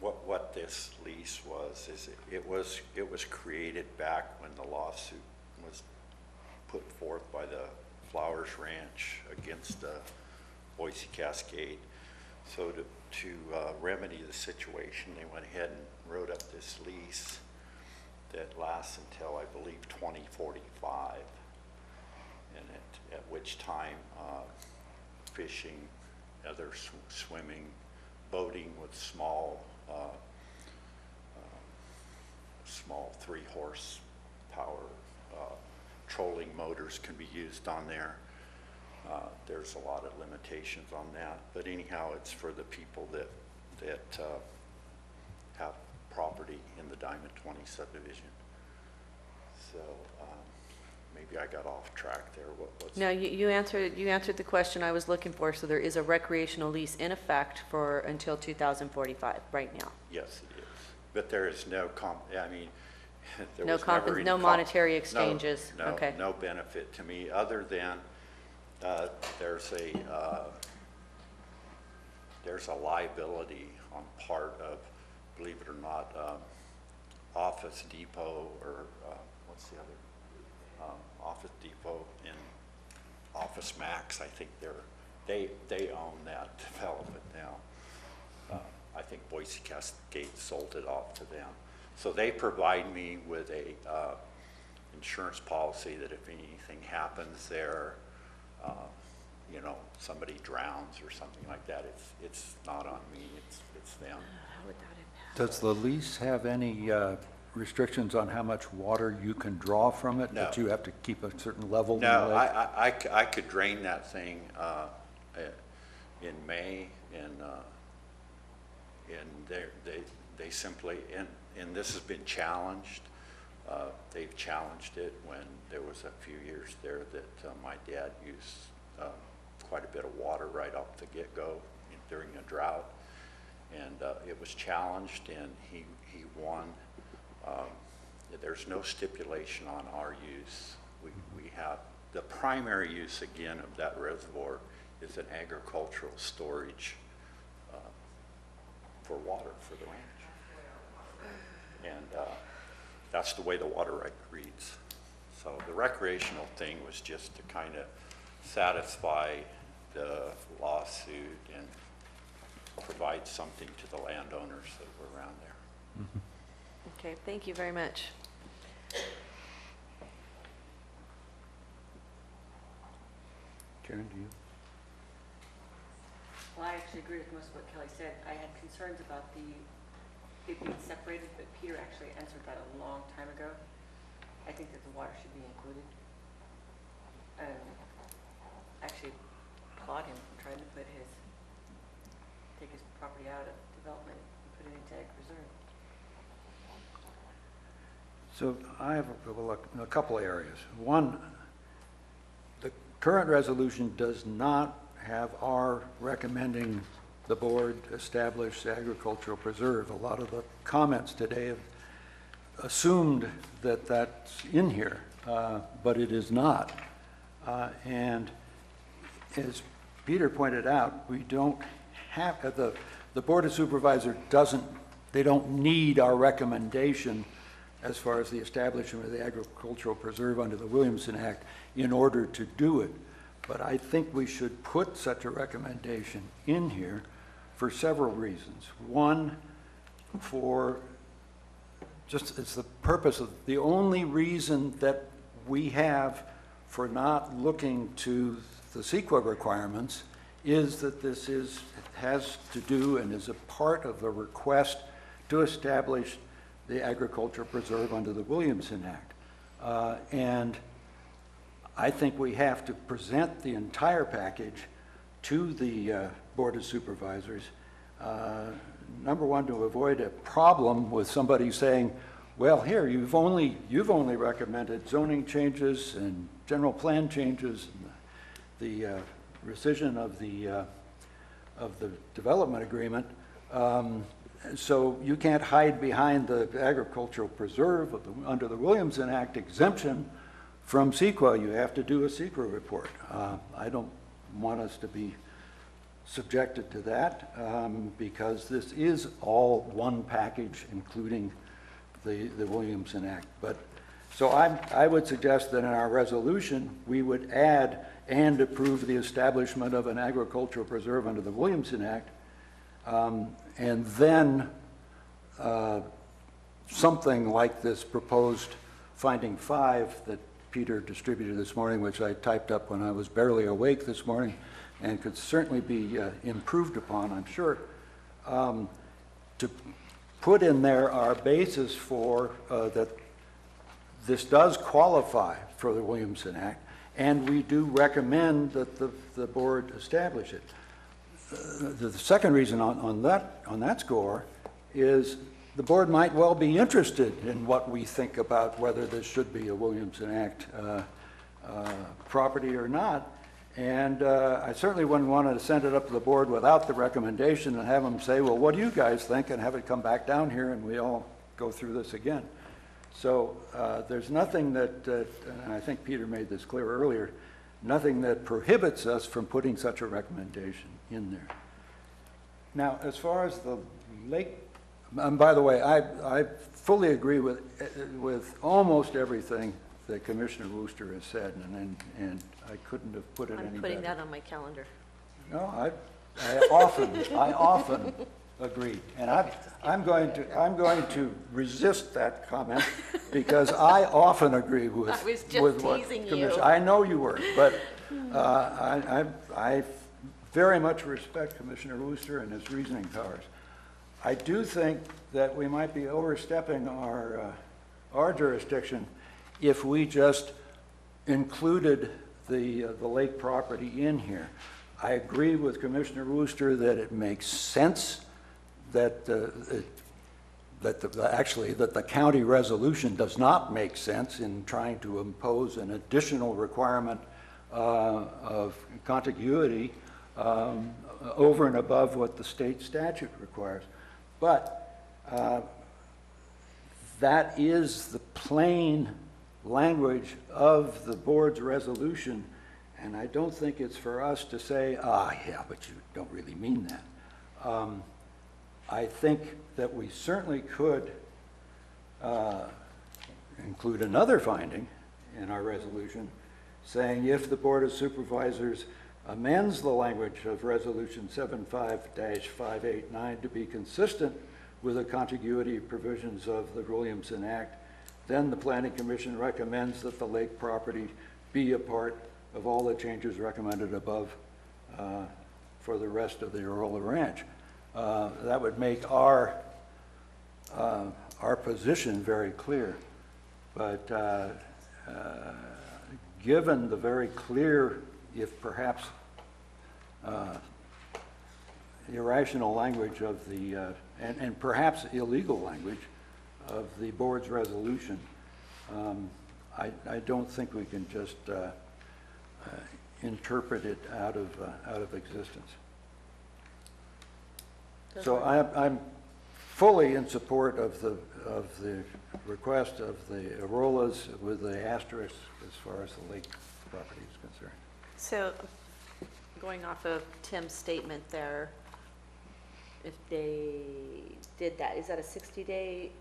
What this lease was, is it was created back when the lawsuit was put forth by the Flowers Ranch against Boise Cascade. So to remedy the situation, they went ahead and wrote up this lease that lasts until, I believe, 2045, and at which time fishing, other swimming, boating with small 3-horsepower trolling motors can be used on there. There's a lot of limitations on that, but anyhow, it's for the people that have property in the Diamond 20 subdivision. So maybe I got off track there. No, you answered the question I was looking for. So there is a recreational lease in effect for until 2045 right now. Yes, it is. But there is no no monetary exchanges. Okay. No benefit to me other than there's a liability on part of, believe it or not, Office Depot, or what's the other? Office Depot and Office Max. I think they own that development now. I think Boise Cascade sold it off to them. So they provide me with a insurance policy that if anything happens there, you know, somebody drowns or something like that, it's not on me, it's them. Does the lease have any restrictions on how much water you can draw from it? No. That you have to keep a certain level in the No, lake? I could drain that thing in May, and they simply, and this has been challenged. They've challenged it when there was a few years there that my dad used quite a bit of water right off the get-go during a drought, and it was challenged, and he won. There's no stipulation on our use. We have the primary use again of that reservoir is an agricultural storage for water for the ranch, and that's the way the water right reads. So the recreational thing was just to kind of satisfy the lawsuit and provide something to the landowners that were around there. Mm-hmm. Okay, thank you very much. Karen, do you? Well, I actually agree with most of what Kelly said. I had concerns about it being separated, but Peter actually answered that a long time ago. I think that the water should be included. Actually applaud him for trying to take his property out of development and put it into ag reserve. So I have a couple of areas. One, the current resolution does not have our recommending the board establish the agricultural preserve. A lot of the comments today have assumed that that's in here, but it is not. And as Peter pointed out, we don't have, the Board of Supervisors they don't need our recommendation as far as the establishment of the agricultural preserve under the Williamson Act in order to do it. But I think we should put such a recommendation in here for several reasons. One, it's the purpose of, the only reason that we have for not looking to the CEQA requirements is that this has to do and is a part of the request to establish the agricultural preserve under the Williamson Act. And I think we have to present the entire package to the Board of Supervisors. Number one, to avoid a problem with somebody saying, well, here, you've only recommended zoning changes and general plan changes, and the rescission of the development agreement. So you can't hide behind the agricultural preserve under the Williamson Act exemption from CEQA. You have to do a CEQA report. I don't want us to be subjected to that because this is all one package, including the Williamson Act. But so I would suggest that in our resolution we would add and approve the establishment of an agricultural preserve under the Williamson Act, and then something like this proposed finding 5 that Peter distributed this morning, which I typed up when I was barely awake this morning, and could certainly be improved upon, I'm sure, to put in there our basis for that this does qualify for the Williamson Act, and we do recommend that the board establish it. The second reason on that score is the board might well be interested in what we think about whether this should be a Williamson Act property or not. And I certainly wouldn't want to send it up to the board without the recommendation and have them say, well, what do you guys think? And have it come back down here and we all go through this again. So there's nothing that, and I think Peter made this clear earlier, nothing that prohibits us from putting such a recommendation in there. Now, as far as the lake, and by the way, I fully agree with almost everything that Commissioner Wooster has said, and I couldn't have put it any better. I'm putting that on my calendar. No, I often Agreed. And I'm going to resist that comment because I often agree with I was just with what teasing you. Commissioner. I know you were, but I very much respect Commissioner Wooster and his reasoning powers. I do think that we might be overstepping our jurisdiction if we just included the lake property in here. I agree with Commissioner Wooster that it makes sense that actually the county resolution does not make sense in trying to impose an additional requirement of contiguity over and above what the state statute requires. But that is the plain language of the board's resolution, and I don't think it's for us to say, yeah, but you don't really mean that. I think that we certainly could include another finding in our resolution saying if the Board of Supervisors amends the language of Resolution 75-589 to be consistent with the contiguity provisions of the Williamson Act, then the Planning Commission recommends that the lake property be a part of all the changes recommended above for the rest of the Arola Ranch. That would make our position very clear. But given the very clear, if perhaps irrational language of the, and perhaps illegal language of the board's resolution, I don't think we can just interpret it out of existence. So I'm fully in support of the request of the Arolas with the asterisk as far as the lake property is concerned. So, going off of Tim's statement there, if they did that, is that a 60-day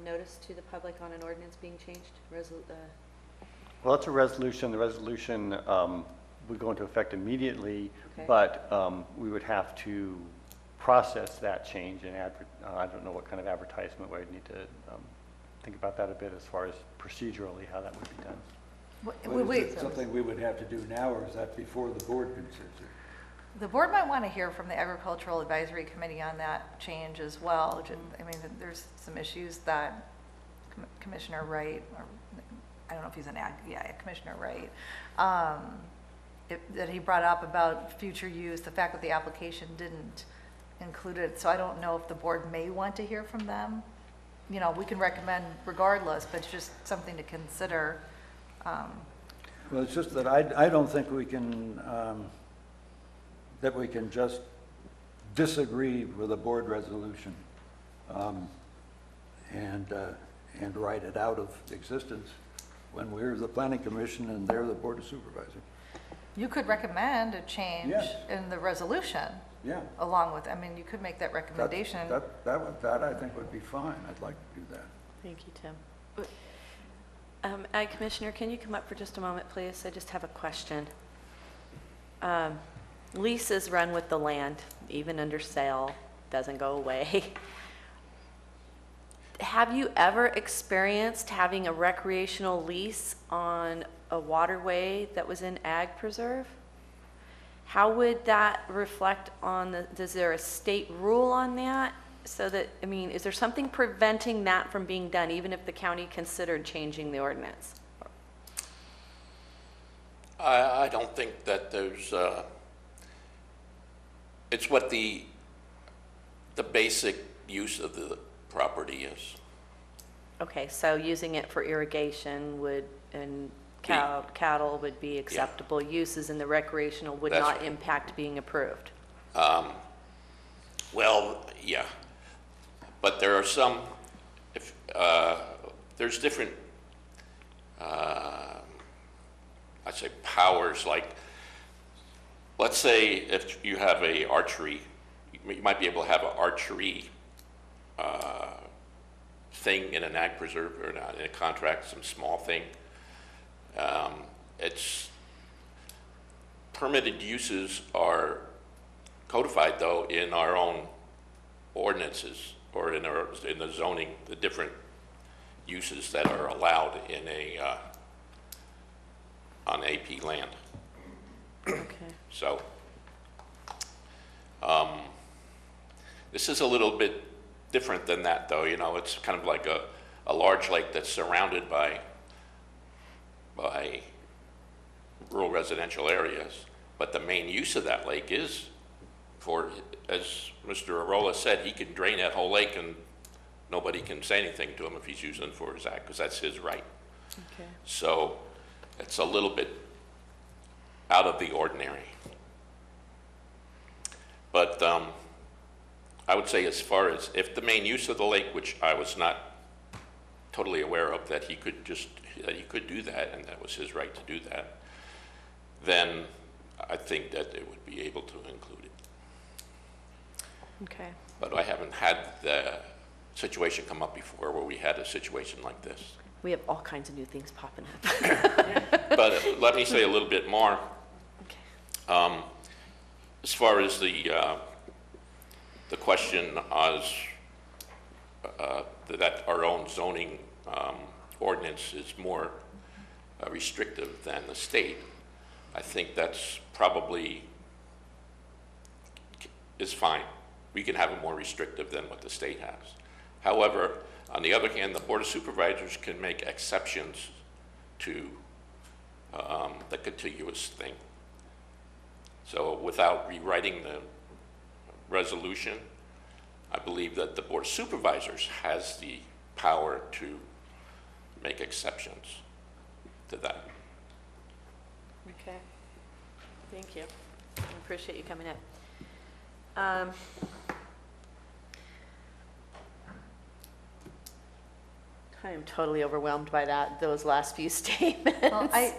notice to the public on an ordinance being changed? Well, it's a resolution. The resolution would go into effect immediately, Okay. but we would have to process that change and I don't know what kind of advertisement. We'd need to think about that a bit as far as procedurally how that would be done. Is it something we would have to do now, or is that before the board considers it? The board might want to hear from the Agricultural Advisory Committee on that change as well. I mean, there's some issues that Commissioner Wright, or I don't know if he's Commissioner Wright, that he brought up about future use, the fact that the application didn't include it. So I don't know if the board may want to hear from them. You know, we can recommend regardless, but it's just something to consider. Well, it's just that I don't think we can just disagree with a board resolution and write it out of existence when we're the Planning Commission and they're the Board of Supervisors. You could recommend a change in the resolution. Yeah. Along with, I mean, you could make that recommendation. That I think would be fine. I'd like to do that. Thank you, Tim. Ag Commissioner, can you come up for just a moment, please? I just have a question. Leases run with the land, even under sale, doesn't go away. Have you ever experienced having a recreational lease on a waterway that was in ag preserve? How would that reflect on is there a state rule on that? So that, I mean, is there something preventing that from being done, even if the county considered changing the ordinance? I don't think that there's, it's what the basic use of the property is. Okay, so using it for irrigation would, and cattle would be acceptable uses, and the recreational would That's not right. impact being approved? Well, yeah, but there are some, there's different, I'd say powers, like, let's say if you have a archery, you might be able to have an archery thing in an ag preserve or not in a contract, some small thing. It's permitted uses are codified though in our own ordinances or in the zoning, the different uses that are allowed in on AP land. Okay. So, this is a little bit different than that, though. You know, it's kind of like a large lake that's surrounded by rural residential areas, but the main use of that lake is for, as Mr. Arola said, he can drain that whole lake and nobody can say anything to him if he's using it for his act, because that's his right. Okay. So it's a little bit out of the ordinary. But I would say, as far as if the main use of the lake, which I was not totally aware of, that he could do that, and that was his right to do that, then I think that they would be able to include it. Okay. But I haven't had the situation come up before where we had a situation like this. We have all kinds of new things popping up. But let me say a little bit more. Okay. As far as the question as that our own zoning ordinance is more restrictive than the state, I think that's probably is fine. We can have it more restrictive than what the state has. However, on the other hand, the Board of Supervisors can make exceptions to the contiguous thing. So without rewriting the resolution, I believe that the Board of Supervisors has the power to make exceptions to that. Okay. Thank you. I appreciate you coming in. I am totally overwhelmed by those last few statements. Well, I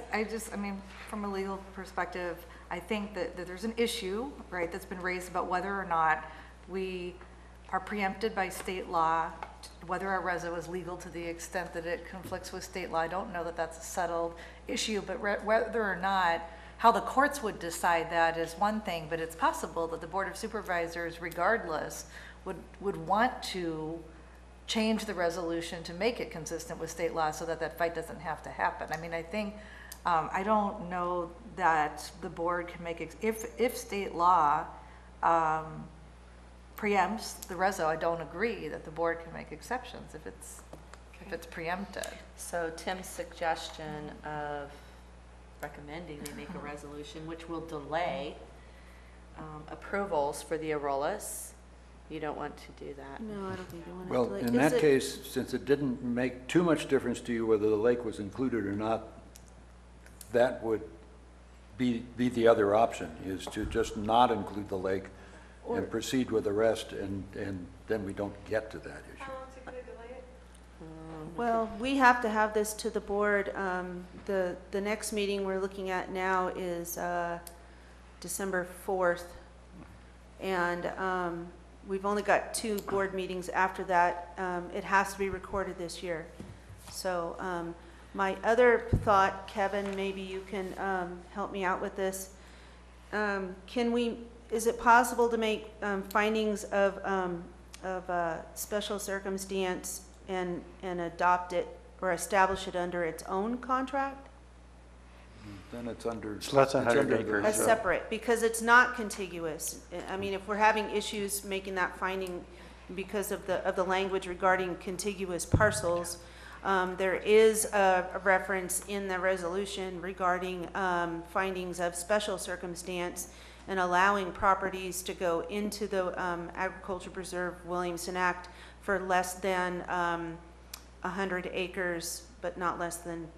mean, from a legal perspective, I think that there's an issue, right, that's been raised about whether or not we are preempted by state law, whether our reso is legal to the extent that it conflicts with state law. I don't know that that's a settled issue, but whether or not, how the courts would decide that is one thing, but it's possible that the Board of Supervisors, regardless, would want to change the resolution to make it consistent with state law so that that fight doesn't have to happen. I mean, I think, I don't know that the board can make, if state law preempts the reso, I don't agree that the board can make exceptions if it's preempted. So Tim's suggestion of recommending they make a resolution which will delay approvals for the Arolas. You don't want to do that. No, I don't think you want to Well, delay. in that case, since it didn't make too much difference to you whether the lake was included or not, that would be the other option, is to just not include the lake and proceed with the rest, and then we don't get to that issue. How long is it going to delay it? Well, we have to have this to the board. The next meeting we're looking at now is December 4th. And we've only got 2 board meetings after that. It has to be recorded this year. So my other thought, Kevin, maybe you can help me out with this. Is it possible to make findings of special circumstance and adopt it or establish it under its own contract? Then it's under. It's less than 100 the- acres. As separate, because it's not contiguous. I mean, if we're having issues making that finding because of the language regarding contiguous parcels, there is a reference in the resolution regarding findings of special circumstance and allowing properties to go into the Agriculture Preserve Williamson Act for less than 100 acres, but not less than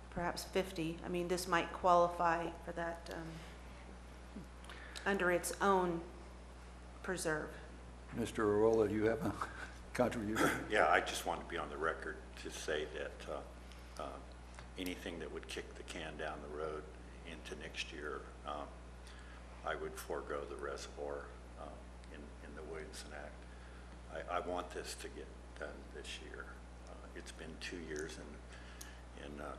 perhaps 50. I mean, this might qualify for that under its own preserve. Mr. Arola, do you have a contribution? Yeah, I just want to be on the record to say that anything that would kick the can down the road into next year, I would forego the reservoir in the Williamson Act. I want this to get done this year. It's been 2 years in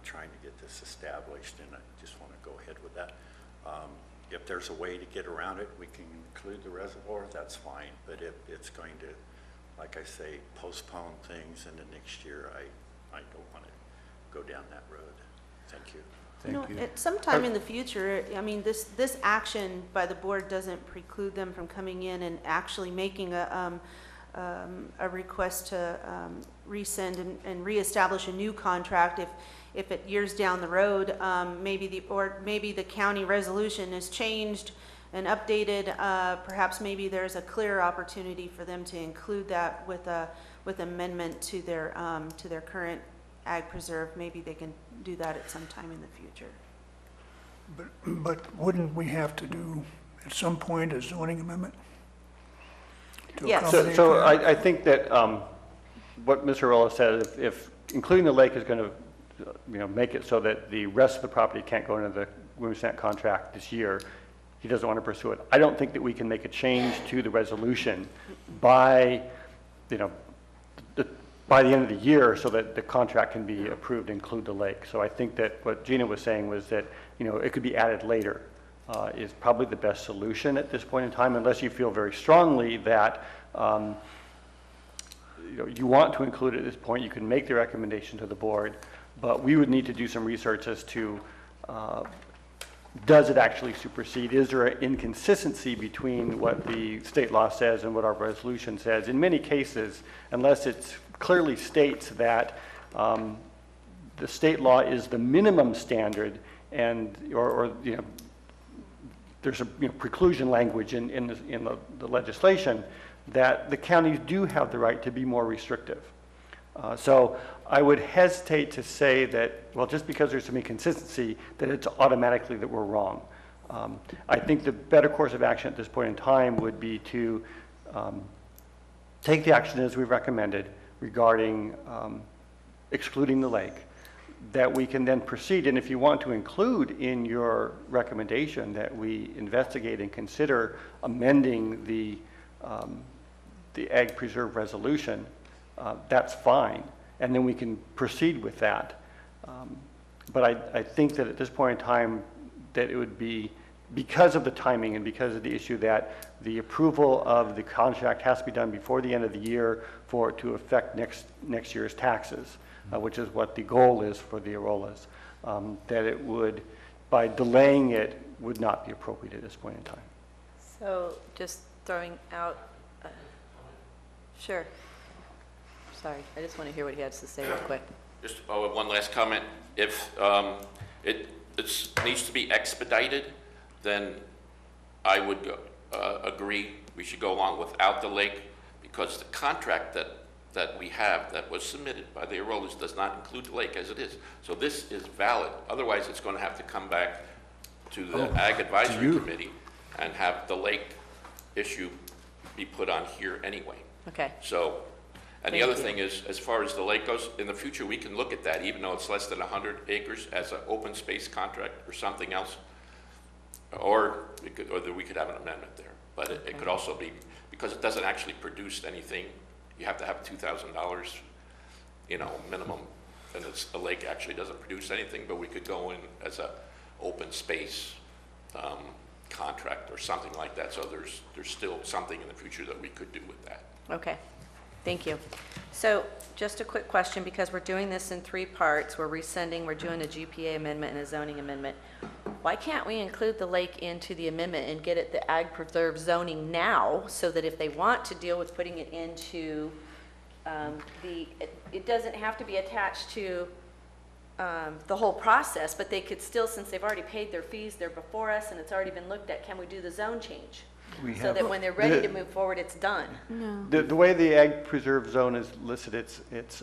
trying to get this established, and I just want to go ahead with that. If if there's a way to get around it, we can include the reservoir, that's fine. But if it's going to, like I say, postpone things into next year, I don't want to go down that road. Thank you. Thank you. At some time in the future, I mean, this action by the board doesn't preclude them from coming in and actually making a request to rescind and reestablish a new contract if it years down the road, maybe the county resolution is changed and updated, perhaps maybe there's a clear opportunity for them to include that with amendment to their current ag preserve. Maybe they can do that at some time in the future. But wouldn't we have to do, at some point, a zoning amendment? To Yes. accommodate So that? I think that what Mr. Rolla said, if including the lake is going to, make it so that the rest of the property can't go into the Williamson contract this year, he doesn't want to pursue it. I don't think that we can make a change to the resolution by, by the end of the year so that the contract can be approved, include the lake. So I think that what Gina was saying was that, it could be added later. Is probably the best solution at this point in time, unless you feel very strongly that you want to include it at this point. You can make the recommendation to the board, but we would need to do some research as to does it actually supersede? Is there an inconsistency between what the state law says and what our resolution says? In many cases, unless it clearly states that the state law is the minimum standard and there's a preclusion language in the legislation that the counties do have the right to be more restrictive. So I would hesitate to say that, well, just because there's some inconsistency, that it's automatically that we're wrong. I think the better course of action at this point in time would be to take the action as we've recommended regarding excluding the lake, that we can then proceed. And if you want to include in your recommendation that we investigate and consider amending the ag preserve resolution, that's fine. And then we can proceed with that. But I think that at this point in time that it would be, because of the timing and because of the issue that the approval of the contract has to be done before the end of the year for it to affect next year's taxes, which is what the goal is for the Arollas, that it would, by delaying it, would not be appropriate at this point in time. So just throwing out, sure. Sorry, I just want to hear what he has to say real quick. Just one last comment. If it needs to be expedited, then I would agree we should go along without the lake, because the contract that we have that was submitted by the Arollas does not include the lake as it is. So this is valid. Otherwise, it's going to have to come back to the Ag Advisory Committee and have the lake issue be put on here anyway. Okay. So, and the other thing is, as far as the lake goes, in the future, we can look at that, even though it's less than 100 acres, as an open space contract or something else. Or we could have an amendment there. But it could also be, because it doesn't actually produce anything, you have to have $2,000, minimum. And the lake actually doesn't produce anything, but we could go in as a open space contract or something like that. So there's still something in the future that we could do with that. Okay, thank you. So just a quick question, because we're doing this in 3 parts. We're rescinding, we're doing a GPA amendment and a zoning amendment. Why can't we include the lake into the amendment and get it the ag preserve zoning now, so that if they want to deal with putting it into it doesn't have to be attached to the whole process, but they could still, since they've already paid their fees, they're before us and it's already been looked at, can we do the zone change? So that when they're ready to move forward, it's done. No. The way the ag preserve zone is listed, it's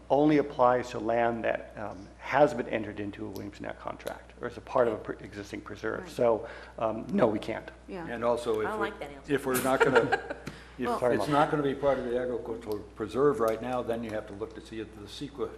only applies to land that has been entered into a Williamson Act contract or is a part of an existing preserve. Right. So no, we can't. Yeah. And also, I don't like that answer. if we're not going to, if Well- it's not going to be part of the agricultural preserve right now, then you have to look to see if the CEQA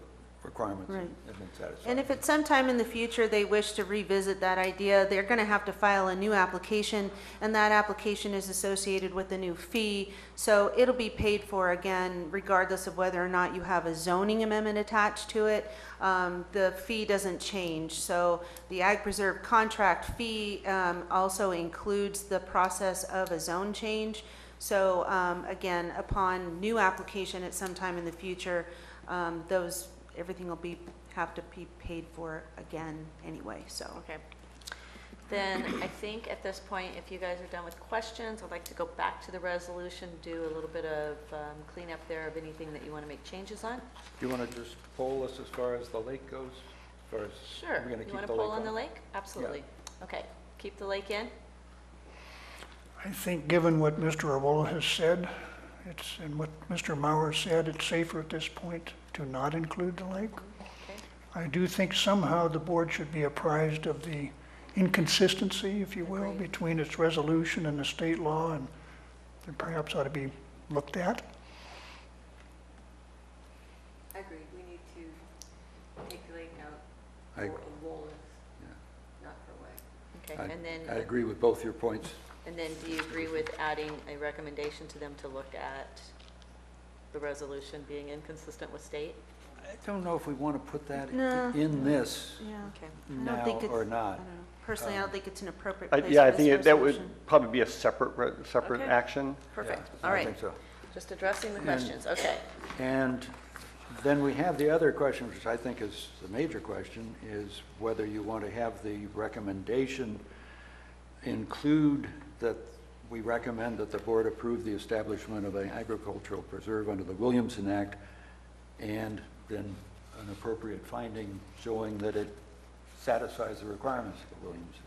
requirements Right. have been satisfied. And if at some time in the future they wish to revisit that idea, they're going to have to file a new application, and that application is associated with a new fee. So it'll be paid for again, regardless of whether or not you have a zoning amendment attached to it. The fee doesn't change. So the Ag Preserve contract fee also includes the process of a zone change. So again, upon new application at some time in the future, everything will have to be paid for again anyway, so. Okay. Then I think at this point, if you guys are done with questions, I'd like to go back to the resolution, do a little bit of cleanup there of anything that you want to make changes on. Do you want to just poll us as far as the lake goes? As far as Sure. we're going to You keep want the to lake poll on the on? lake? Absolutely. Okay. Keep the lake in? I think given what Mr. Arvola has said, and what Mr. Mauer said, it's safer at this point to not include the lake. Okay. I do think somehow the board should be apprised of the inconsistency, if you will, Agreed. between its resolution and the state law, and it perhaps ought to be looked at. Agreed, we need to take the lake out I- for Wallace, Yeah. not for Way. Okay. And then, I agree with both your points. and then do you agree with adding a recommendation to them to look at the resolution being inconsistent with state? I don't know if we want to put that No. in this Yeah. Okay. I don't now think it's- or I not. don't know. Personally, I don't think it's an appropriate I- place Yeah, I for this think that would resolution. probably be a separate Okay. action. Perfect. Yeah, All I right. think so. Just addressing the And- questions. Okay. And then we have the other question, which I think is the major question, is whether you want to have the recommendation include that we recommend that the board approve the establishment of an agricultural preserve under the Williamson Act, and then an appropriate finding showing that it satisfies the requirements of the Williamson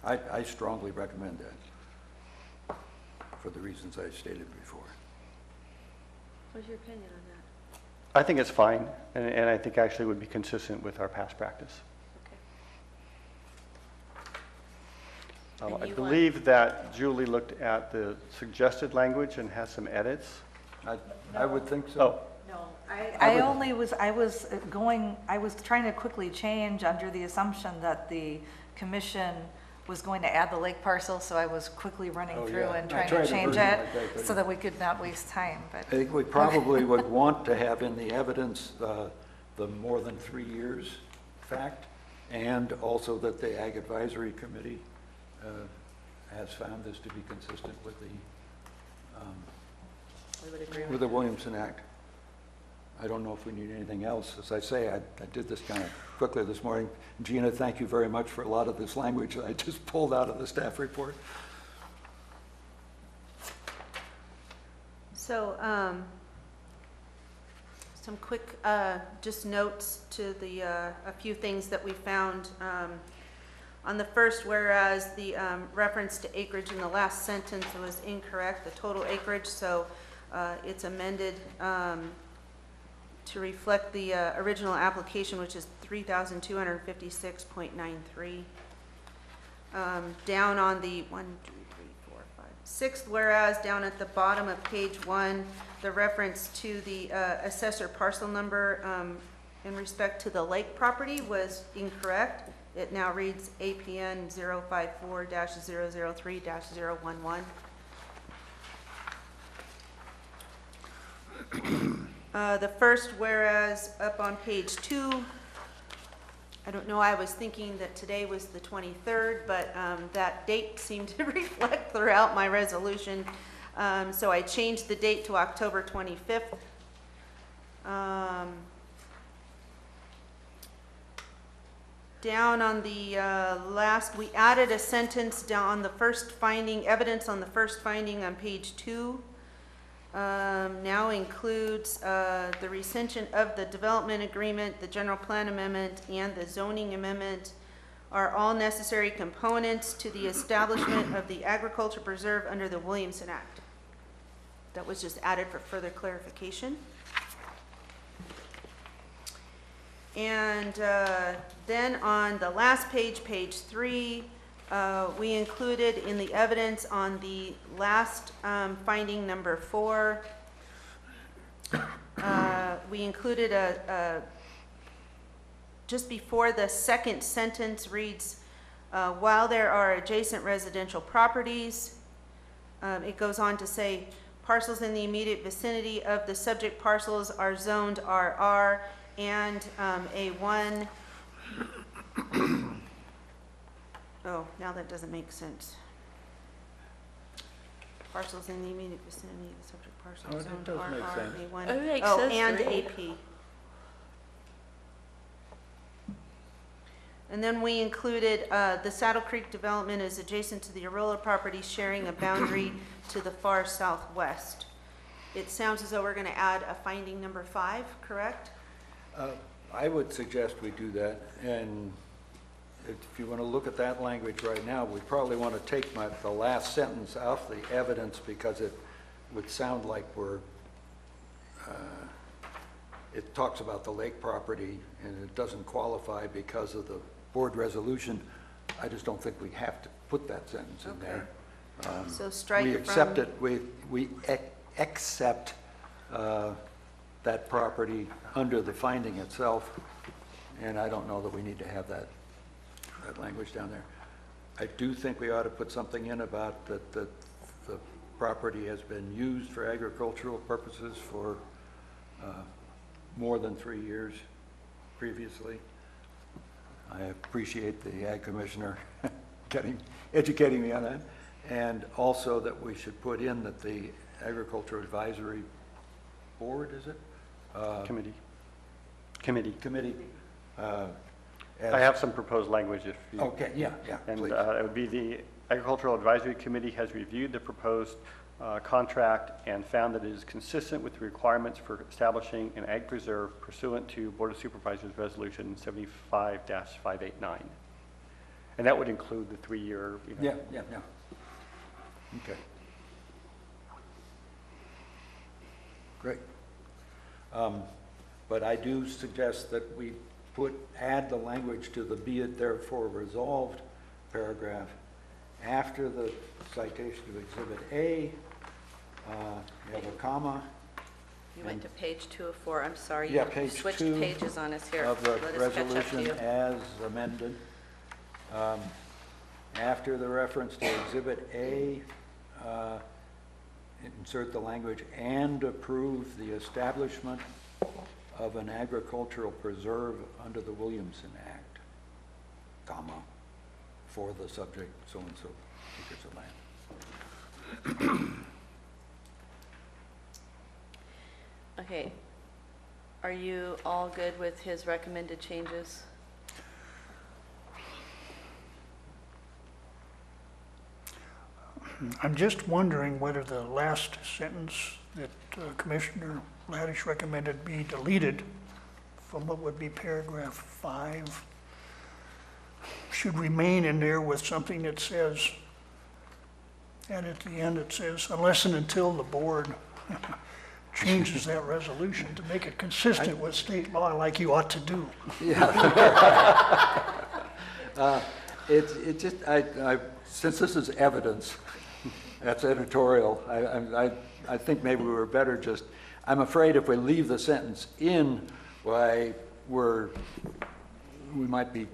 Act. I strongly recommend that for the reasons I stated before. What's your opinion on that? I think it's fine, and I think actually would be consistent with our past practice. Okay. And I you believe that Julie looked at the suggested language and has some edits. I would think so. Oh, No, I would- I was trying to quickly change under the assumption that the commission was going to add the lake parcel, so I was quickly running Oh, through yeah. and I trying tried to a change version it like that, but- so that we could not waste time, but. I think we probably would want to have in the evidence the more than 3 years fact, and also that the Ag Advisory Committee has found this to be consistent with We would agree the Williamson Act. I don't know if we need anything else. As I say, I did this kind of quickly this morning. Gina, thank you very much for a lot of this language that I just pulled out of the staff report. So, some quick, just notes to the, a few things that we found. On the first, whereas the reference to acreage in the last sentence was incorrect, the total acreage, so it's amended to reflect the original application, which is 3,256.93. Down on the 6th whereas, down at the bottom of page 1, the reference to the assessor parcel number in respect to the lake property was incorrect. It now reads APN 054-003-011. The first whereas up on page 2, I don't know, I was thinking that today was the 23rd, but that date seemed to reflect throughout my resolution. So I changed the date to October 25th. Down on the last, we added a sentence down on the first finding, evidence on the first finding on page 2. Now includes the rescission of the development agreement, the general plan amendment, and the zoning amendment are all necessary components to the establishment of the agriculture preserve under the Williamson Act. That was just added for further clarification. And then on the last page, page 3, we included in the evidence on the last finding number 4, we included just before the second sentence reads, while there are adjacent residential properties, it goes on to say, parcels in the immediate vicinity of the subject parcels are zoned RR and A1. Oh, now that doesn't make sense. Parcels in the immediate vicinity of the subject parcel Oh, it zoned does make RR, sense. A1. Oh, it makes Oh, sense, and right? AP. And then we included the Saddle Creek development is adjacent to the Arola property, sharing a boundary to the far southwest. It sounds as though we're going to add a finding number 5, correct? I would suggest we do that, and if you want to look at that language right now, we probably want to take the last sentence off the evidence, because it would sound like it talks about the lake property, and it doesn't qualify because of the board resolution. I just don't think we have to put that sentence in there. So strike We from- accept it, we accept that property under the finding itself, and I don't know that we need to have that language down there. I do think we ought to put something in about that the property has been used for agricultural purposes for more than 3 years previously. I appreciate the Ag Commissioner educating me on that. And also that we should put in that the Agricultural Advisory Board, is it? Committee. Committee. I have some proposed language if you... Okay, yeah, And please. it would be the Agricultural Advisory Committee has reviewed the proposed contract and found that it is consistent with the requirements for establishing an ag preserve pursuant to Board of Supervisors Resolution 75-589. And that would include the 3-year... Yeah. Okay. Great. But I do suggest that we add the language to the "be it therefore resolved" paragraph after the citation of Exhibit A. You have a comma. You went to page 2 of 4, I'm sorry. Yeah, You page switched 2 pages on us here. of the Let us catch up to resolution you. as amended. After the reference to Exhibit A, insert the language, "and approve the establishment of an agricultural preserve under the Williamson Act, comma, for the subject so-and-so acres of land." Okay. Are you all good with his recommended changes? I'm just wondering whether the last sentence that Commissioner Laddish recommended be deleted from what would be paragraph 5 should remain in there with something that says, and at the end it says, unless and until the board changes that resolution to make it consistent with state law like you ought to do. It just, since this is evidence, that's editorial, I think maybe we were better just, I'm afraid if we leave the sentence in, why we might be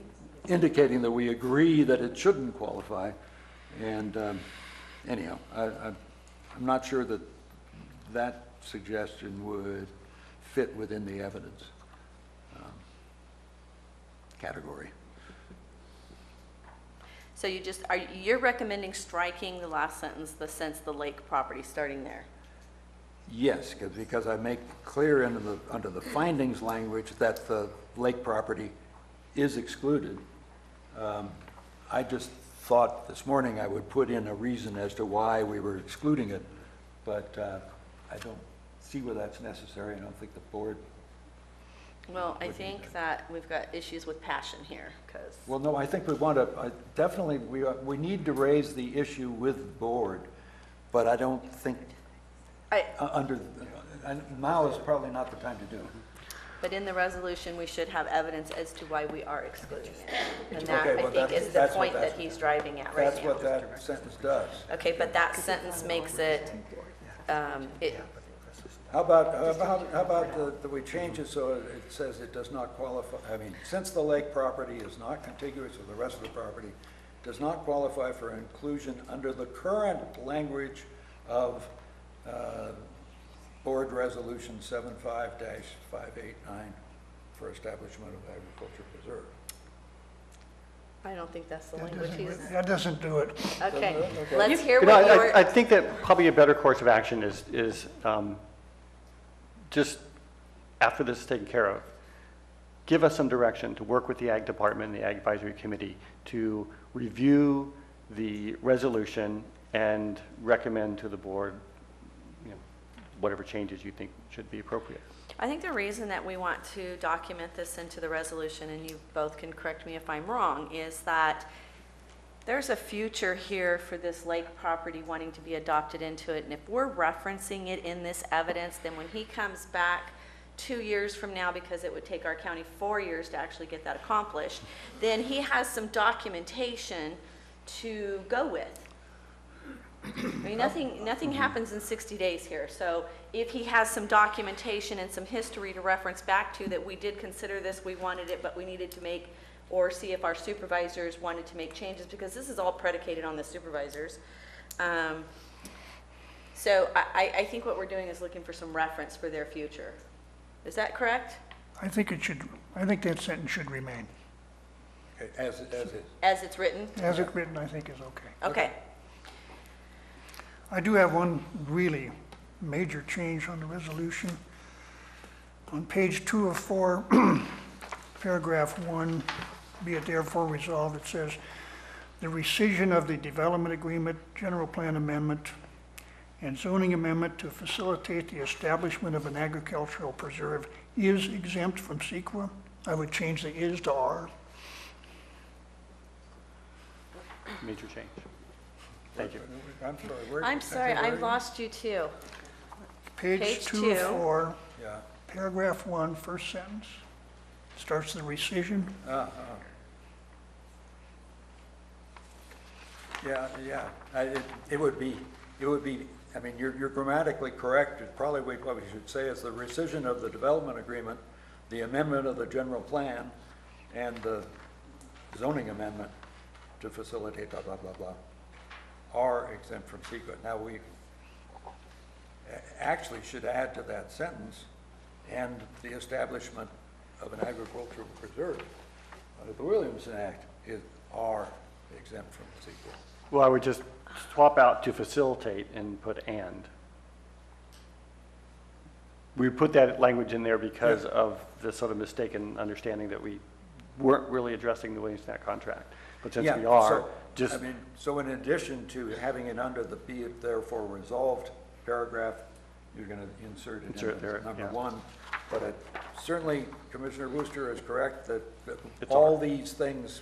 indicating that we agree that it shouldn't qualify. And anyhow, I'm not sure that that suggestion would fit within the evidence category. So you're recommending striking the last sentence, the sense the lake property, starting there? Yes, because I make clear under the findings language that the lake property is excluded. I just thought this morning I would put in a reason as to why we were excluding it, but I don't see where that's necessary. I don't think the board... Well, I think that we've got issues with passion here, because... Well, no, I think we want to, definitely, we need to raise the issue with the board, but I don't think now is probably not the time to do it. But in the resolution, we should have evidence as to why we are excluding it. And Okay, that, well, I think, is the that's what point that he's driving at right now. That's what that sentence does. Okay, but that sentence makes it, How about we change it so it says it does not qualify, I mean, since the lake property is not contiguous with the rest of the property, does not qualify for inclusion under the current language of Board Resolution 75-589 for establishment of agriculture preserve. I don't think that's the language he's... That doesn't do it. Okay, Okay. let's hear You know, what your... I think that probably a better course of action is just after this is taken care of, give us some direction to work with the Ag Department and the Ag Advisory Committee to review the resolution and recommend to the board, you know, whatever changes you think should be appropriate. I think the reason that we want to document this into the resolution, and you both can correct me if I'm wrong, is that there's a future here for this lake property wanting to be adopted into it. And if we're referencing it in this evidence, then when he comes back 2 years from now, because it would take our county 4 years to actually get that accomplished, then he has some documentation to go with. I mean, nothing happens in 60 days here. So if he has some documentation and some history to reference back to that we did consider this, we wanted it, but we needed to make, or see if our supervisors wanted to make changes, because this is all predicated on the supervisors. So I think what we're doing is looking for some reference for their future. Is that correct? I think that sentence should remain. Okay, as is. As it's written? As it written, I think is okay. Okay. I do have one really major change on the resolution. On page 2 of 4, paragraph 1, be it therefore resolved, it says, the rescission of the development agreement, general plan amendment, and zoning amendment to facilitate the establishment of an agricultural preserve is exempt from CEQA. I would change the is to are. Major change. Thank you. I'm sorry, I lost you too. Page 2 of 2. 4, Yeah. paragraph 1, first sentence, starts the rescission. Yeah. It would be, I mean, you're grammatically correct. It probably what we should say is the rescission of the development agreement, the amendment of the general plan, and the zoning amendment to facilitate blah, blah, blah, blah, are exempt from CEQA. Now, we actually should add to that sentence, and the establishment of an agricultural preserve under the Williamson Act are exempt from CEQA. Well, I would just swap out to facilitate and put and. We put that language in there because of the sort of mistaken understanding that we weren't really addressing the Williamson Act contract. But since we are, so in addition to having it under the be it therefore resolved paragraph, you're going to insert it in there, as number yeah. 1. But certainly, Commissioner Wooster is correct that all these things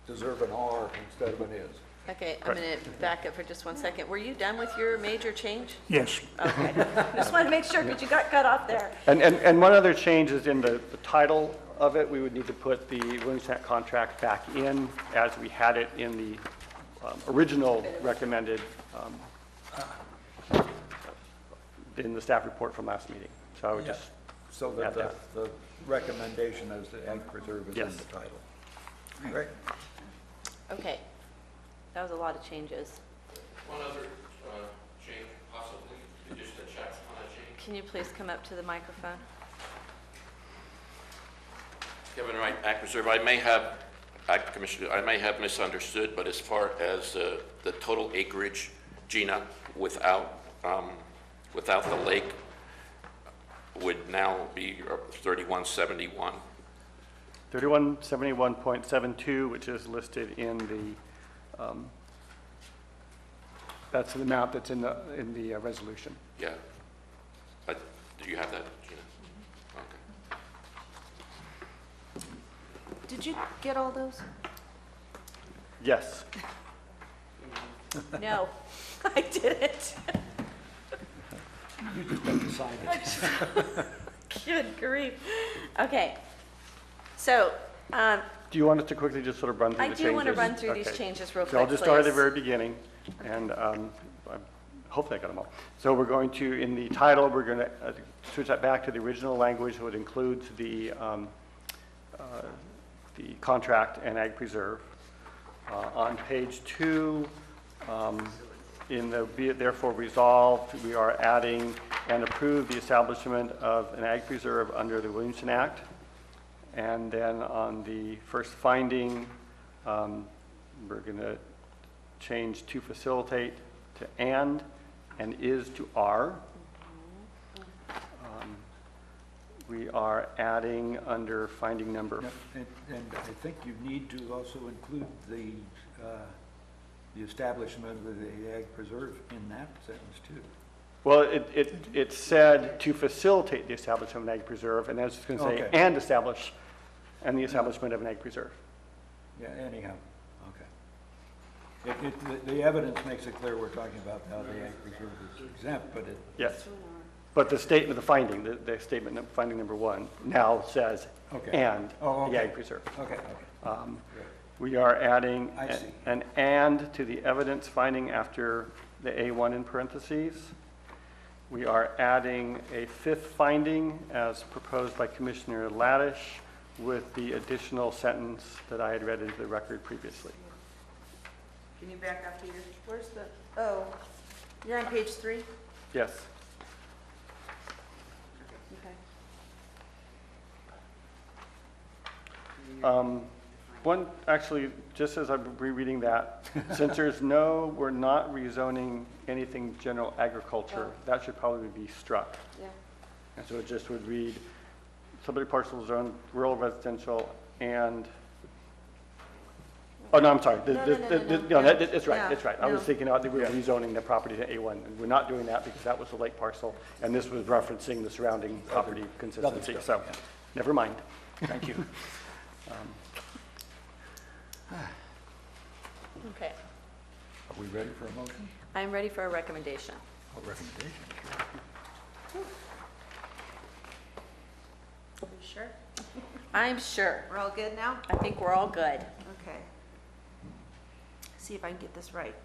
deserve an R instead of an is. Okay, I'm going to back up for just 1 second. Were you done with your major change? Yes. Okay. Just wanted to make sure, because you got cut off there. And one other change is in the title of it. We would need to put the Williamson Act contract back in as we had it in the original recommended in the staff report from last meeting. So I would just so add that the recommendation is that ag preserve is in the title. Great. Okay. That was a lot of changes. One other change, possibly, just to check on a change. Can you please come up to the microphone? Kevin Wright, Ag Preserve. Commissioner, I may have misunderstood, but as far as the total acreage, Gina, without the lake, would now be 3171. 3171.72, which is listed in the, that's the amount that's in the resolution. Yeah. Do you have that, Gina? Okay. Did you get all those? Yes. No, I didn't. You just have decided. Good grief. Okay. So, Do you want us to quickly just sort of run through the changes? I do want to run through these changes real quick, So I'll just start at the please. very beginning, and hopefully I got them all. So we're going to, in the title, we're going to switch that back to the original language, so it includes the contract and ag preserve. On page 2, in the be it therefore resolved, we are adding and approve the establishment of an ag preserve under the Williamson Act. And then on the first finding, we're going to change to facilitate to and is to are. We are adding under finding number. Yep, and I think you need to also include the establishment of the ag preserve in that sentence too. Well, it said to facilitate the establishment of an ag preserve, and that's going to say Okay. and establish, and the establishment of an ag preserve. Yeah, anyhow, okay. The evidence makes it clear we're talking about how the ag preserve is exempt, but it. Yes. But the statement, the finding, the statement, finding number 1, now says and the ag preserve. Okay. We are adding I see. an and to the evidence finding after the A1 in parentheses. We are adding a 5th finding as proposed by Commissioner Laddish with the additional sentence that I had read into the record previously. Can you back up, Peter? Where's the, oh, you're on page 3? Yes. Okay. One, actually, just as I'm rereading that, since we're not rezoning anything general agriculture, that should probably be struck. Yeah. And so it just would read, subject parcel zone, rural residential, and, oh, no, I'm sorry. No, it's right, Yeah, it's right. I was no. thinking that we were rezoning the property to A1, and we're not doing that because that was the lake parcel, and this was referencing the surrounding property consistency, so, never mind. Thank you. Okay. Are we ready for a motion? I'm ready for a recommendation. A recommendation, sure. Are you sure? I'm sure. We're all good now? I think we're all good. Okay. See if I can get this right.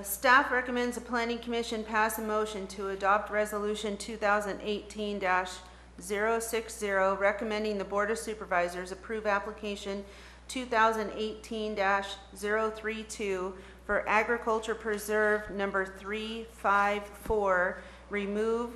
Staff recommends the Planning Commission pass a motion to adopt Resolution 2018-060, recommending the Board of Supervisors approve application 2018-032 for Agriculture Preserve number 354, remove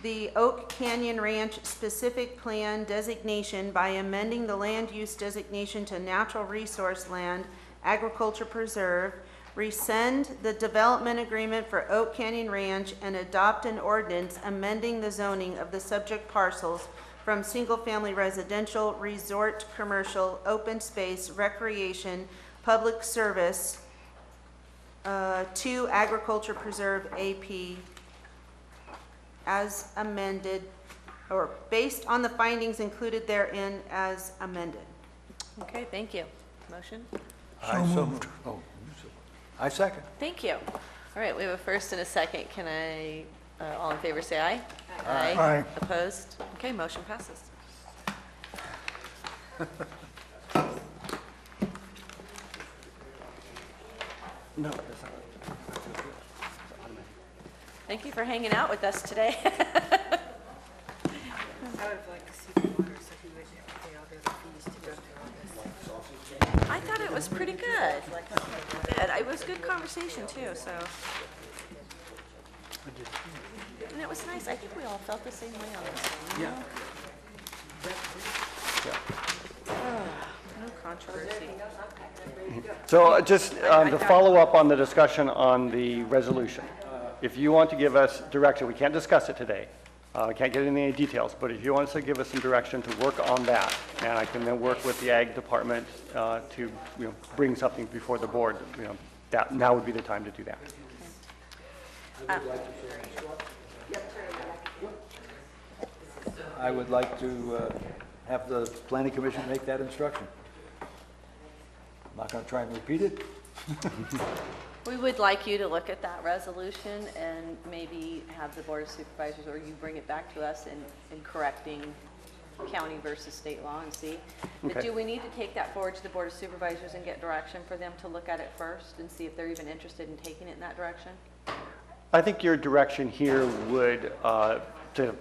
the Oak Canyon Ranch specific plan designation by amending the land use designation to natural resource land, agriculture preserve, rescind the development agreement for Oak Canyon Ranch, and adopt an ordinance amending the zoning of the subject parcels from single-family residential, resort, commercial, open space, recreation, public service, to agriculture preserve AP as amended, or based on the findings included therein as amended. Okay, thank you. Motion? So moved. Oh, I second. Thank you. All right, we have a first and a second. Can I, all in favor, say aye? Aye. Aye. Opposed? Okay, motion passes. No, that's not. Thank you for hanging out with us today. I would like to see the water, so he would pay all the other fees to go through all this. I thought it was pretty good. Good. It was good conversation too, so. And it was nice. I think we all felt the same way on this one. Yeah. No controversy. So just to follow up on the discussion on the resolution, if you want to give us direction, we can't discuss it today. I can't get into any details, but if you want to give us some direction to work on that, and I can then work with the ag department to bring something before the board, that now would be the time to do that. I would like to have the planning commission make that instruction. I'm not going to try and repeat it. We would like you to look at that resolution and maybe have the Board of Supervisors, or you bring it back to us in correcting county versus state law and see. But Okay. do we need to take that forward to the Board of Supervisors and get direction for them to look at it first and see if they're even interested in taking it in that direction? I think your direction here would, to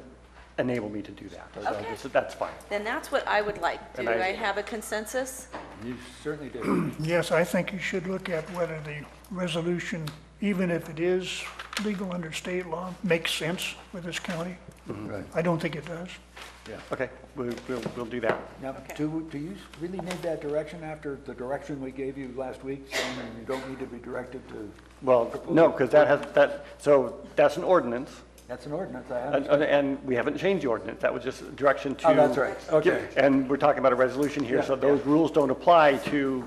enable me to do that. Okay. That's fine. Then that's what I would like. Do And I- I have a consensus? You certainly do. Yes, I think you should look at whether the resolution, even if it is legal under state law, makes sense with this county. Right. I don't think it does. Yeah. Okay, we'll do that. Now, do you really need that direction after the direction we gave you last week, saying you don't need to be directed to? Well, no, because so that's an ordinance, That's an ordinance, I understand. and we haven't changed the ordinance. That was just direction to. Oh, that's right. Okay. And we're talking about a resolution here, Yeah, so those rules don't apply to,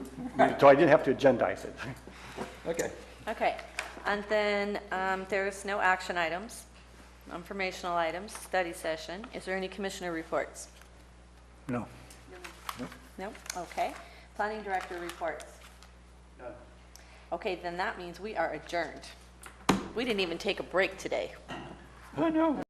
so I didn't have to agendize it. Okay. Okay, and then there's no action items, informational items, study session. Is there any commissioner reports? No. No? Okay. Planning director reports? None. Okay, then that means we are adjourned. We didn't even take a break today. I know.